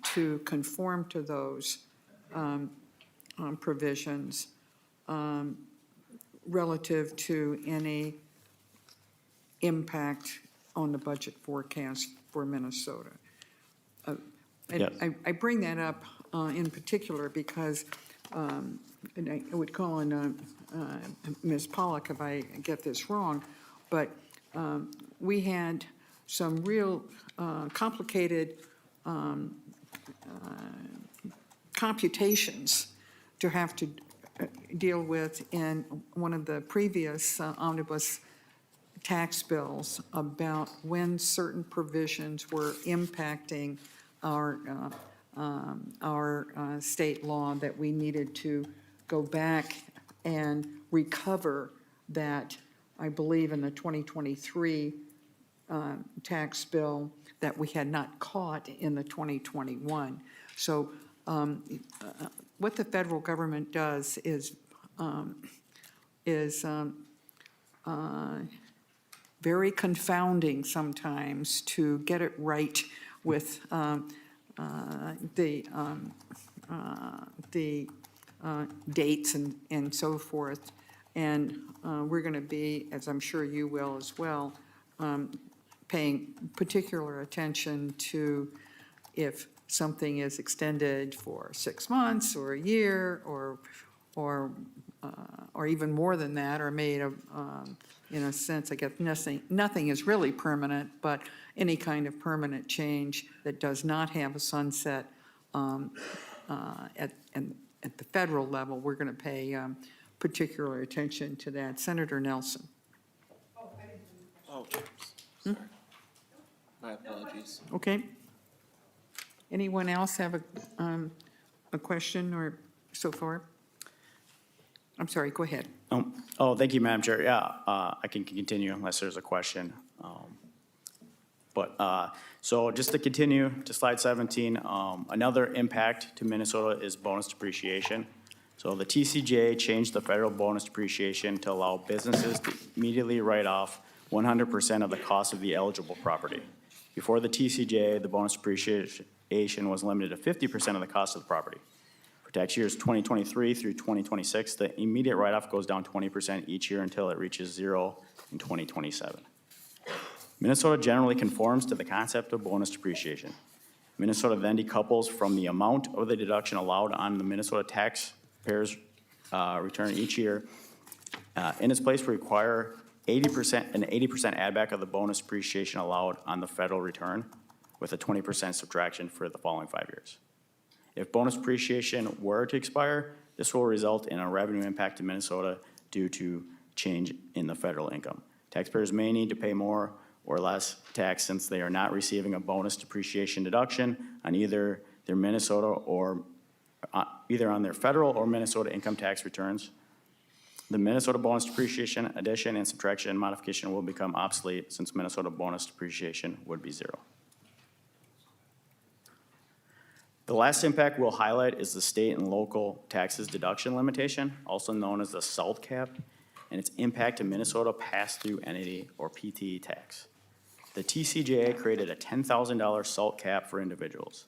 to conform to those provisions relative to any impact on the budget forecast for Minnesota. Yes. I bring that up in particular because, and I would call on Ms. Pollock if I get this wrong, but we had some real complicated computations to have to deal with in one of the previous omnibus tax bills about when certain provisions were impacting our state law, that we needed to go back and recover that, I believe in the 2023 tax bill that we had not caught in the 2021. So what the federal government does is very confounding sometimes to get it right with the dates and so forth. And we're going to be, as I'm sure you will as well, paying particular attention to if something is extended for 6 months or a year or even more than that, or made of, in a sense, I guess nothing is really permanent, but any kind of permanent change that does not have a sunset at the federal level, we're going to pay particular attention to that. Senator Nelson. Oh, sorry. My apologies. Okay. Anyone else have a question or so far? I'm sorry, go ahead. Oh, thank you, Madam Chair. Yeah, I can continue unless there's a question. So just to continue to slide 17, another impact to Minnesota is bonus depreciation. So the TCJA changed the federal bonus depreciation to allow businesses to immediately write off 100% of the cost of the eligible property. Before the TCJA, the bonus depreciation was limited to 50% of the cost of the property. For tax years 2023 through 2026, the immediate write-off goes down 20% each year until it reaches 0 in 2027. Minnesota generally conforms to the concept of bonus depreciation. Minnesota then decouples from the amount of the deduction allowed on the Minnesota taxpayer's return each year. In its place, we require an 80% add back of the bonus depreciation allowed on the federal return with a 20% subtraction for the following 5 years. If bonus depreciation were to expire, this will result in a revenue impact to Minnesota due to change in the federal income. Taxpayers may need to pay more or less tax since they are not receiving a bonus depreciation deduction on either their Minnesota or either on their federal or Minnesota income tax returns. The Minnesota bonus depreciation addition and subtraction and modification will become obsolete since Minnesota bonus depreciation would be 0. The last impact we'll highlight is the state and local taxes deduction limitation, also known as the SALT cap, and its impact to Minnesota pass-through entity or PTE tax. The TCJA created a $10,000 SALT cap for individuals.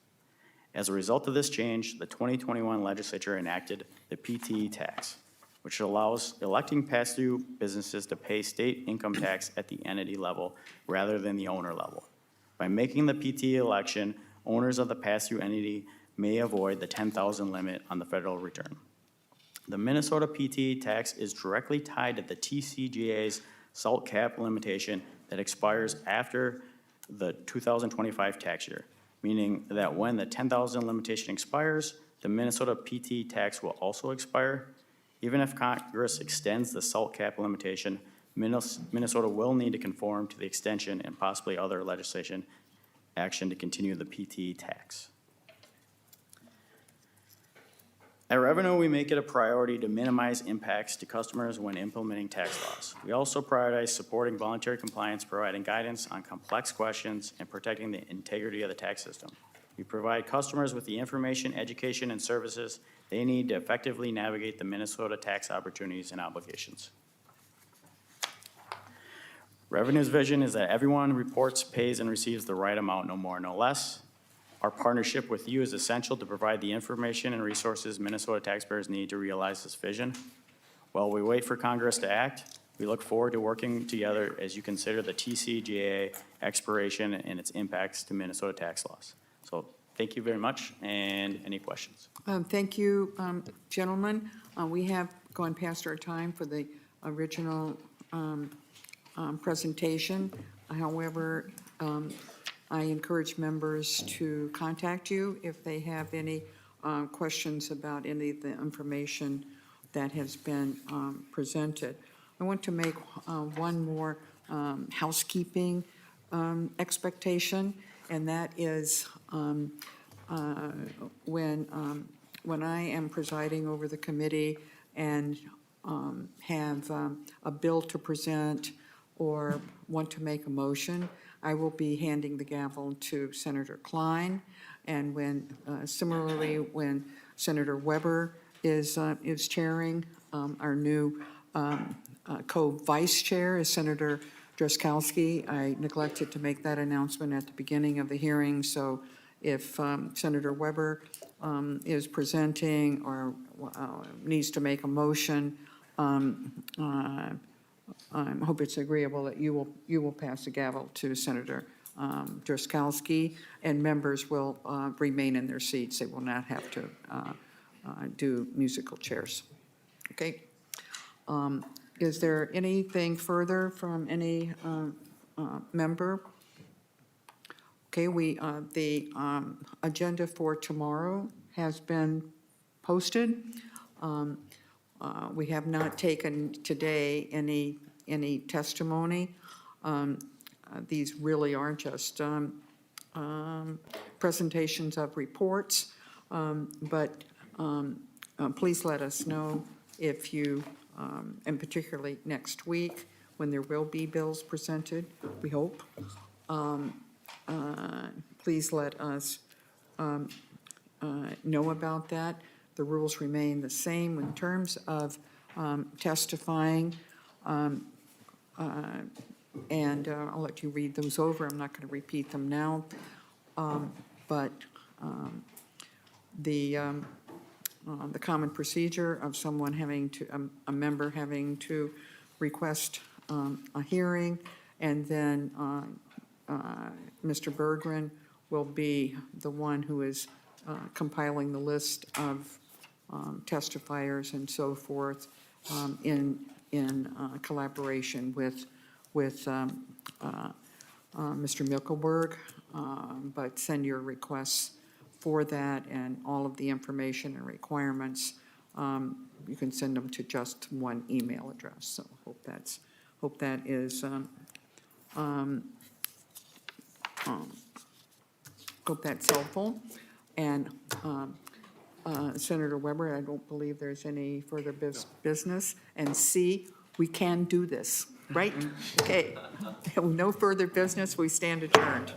As a result of this change, the 2021 legislature enacted the PTE tax, which allows electing pass-through businesses to pay state income tax at the entity level rather than the owner level. By making the PTE election, owners of the pass-through entity may avoid the $10,000 limit on the federal return. The Minnesota PTE tax is directly tied to the TCJA's SALT cap limitation that expires after the 2025 tax year, meaning that when the $10,000 limitation expires, the Minnesota PTE tax will also expire. Even if Congress extends the SALT cap limitation, Minnesota will need to conform to the extension and possibly other legislation action to continue the PTE tax. At Revenue, we make it a priority to minimize impacts to customers when implementing tax laws. We also prioritize supporting voluntary compliance, providing guidance on complex questions, and protecting the integrity of the tax system. We provide customers with the information, education, and services they need to effectively navigate the Minnesota tax opportunities and obligations. Revenue's vision is that everyone reports, pays, and receives the right amount, no more, no less. Our partnership with you is essential to provide the information and resources Minnesota taxpayers need to realize this vision. While we wait for Congress to act, we look forward to working together as you consider the TCJA expiration and its impacts to Minnesota tax laws. So thank you very much, and any questions? Thank you, gentlemen. We have gone past our time for the original presentation. However, I encourage members to contact you if they have any questions about any of the information that has been presented. I want to make one more housekeeping expectation, and that is when I am presiding over the committee and have a bill to present or want to make a motion, I will be handing the gavel to Senator Klein. And when, similarly, when Senator Weber is chairing, our new co-vice chair is Senator Drazkowski. I neglected to make that announcement at the beginning of the hearing, so if Senator Weber is presenting or needs to make a motion, I hope it's agreeable that you will pass the gavel to Senator Drazkowski, and members will remain in their seats. They will not have to do musical chairs. Okay. Is there anything further from any member? Okay, the agenda for tomorrow has been posted. We have not taken today any testimony. These really are just presentations of reports, but please let us know if you, and particularly next week, when there will be bills presented, we hope. Please let us know about that. The rules remain the same in terms of testifying, and I'll let you read those over. I'm not going to repeat them now, but the common procedure of someone having to, a member having to request a hearing, and then Mr. Berggren will be the one who is compiling the list of testifiers and so forth in collaboration with Mr. Milkelberg, but send your requests for that and all of the information and requirements. You can send them to just one email address. So hope that is hope that's helpful. And Senator Weber, I don't believe there's any further business. And C, we can do this, right? Okay. No further business. We stand adjourned.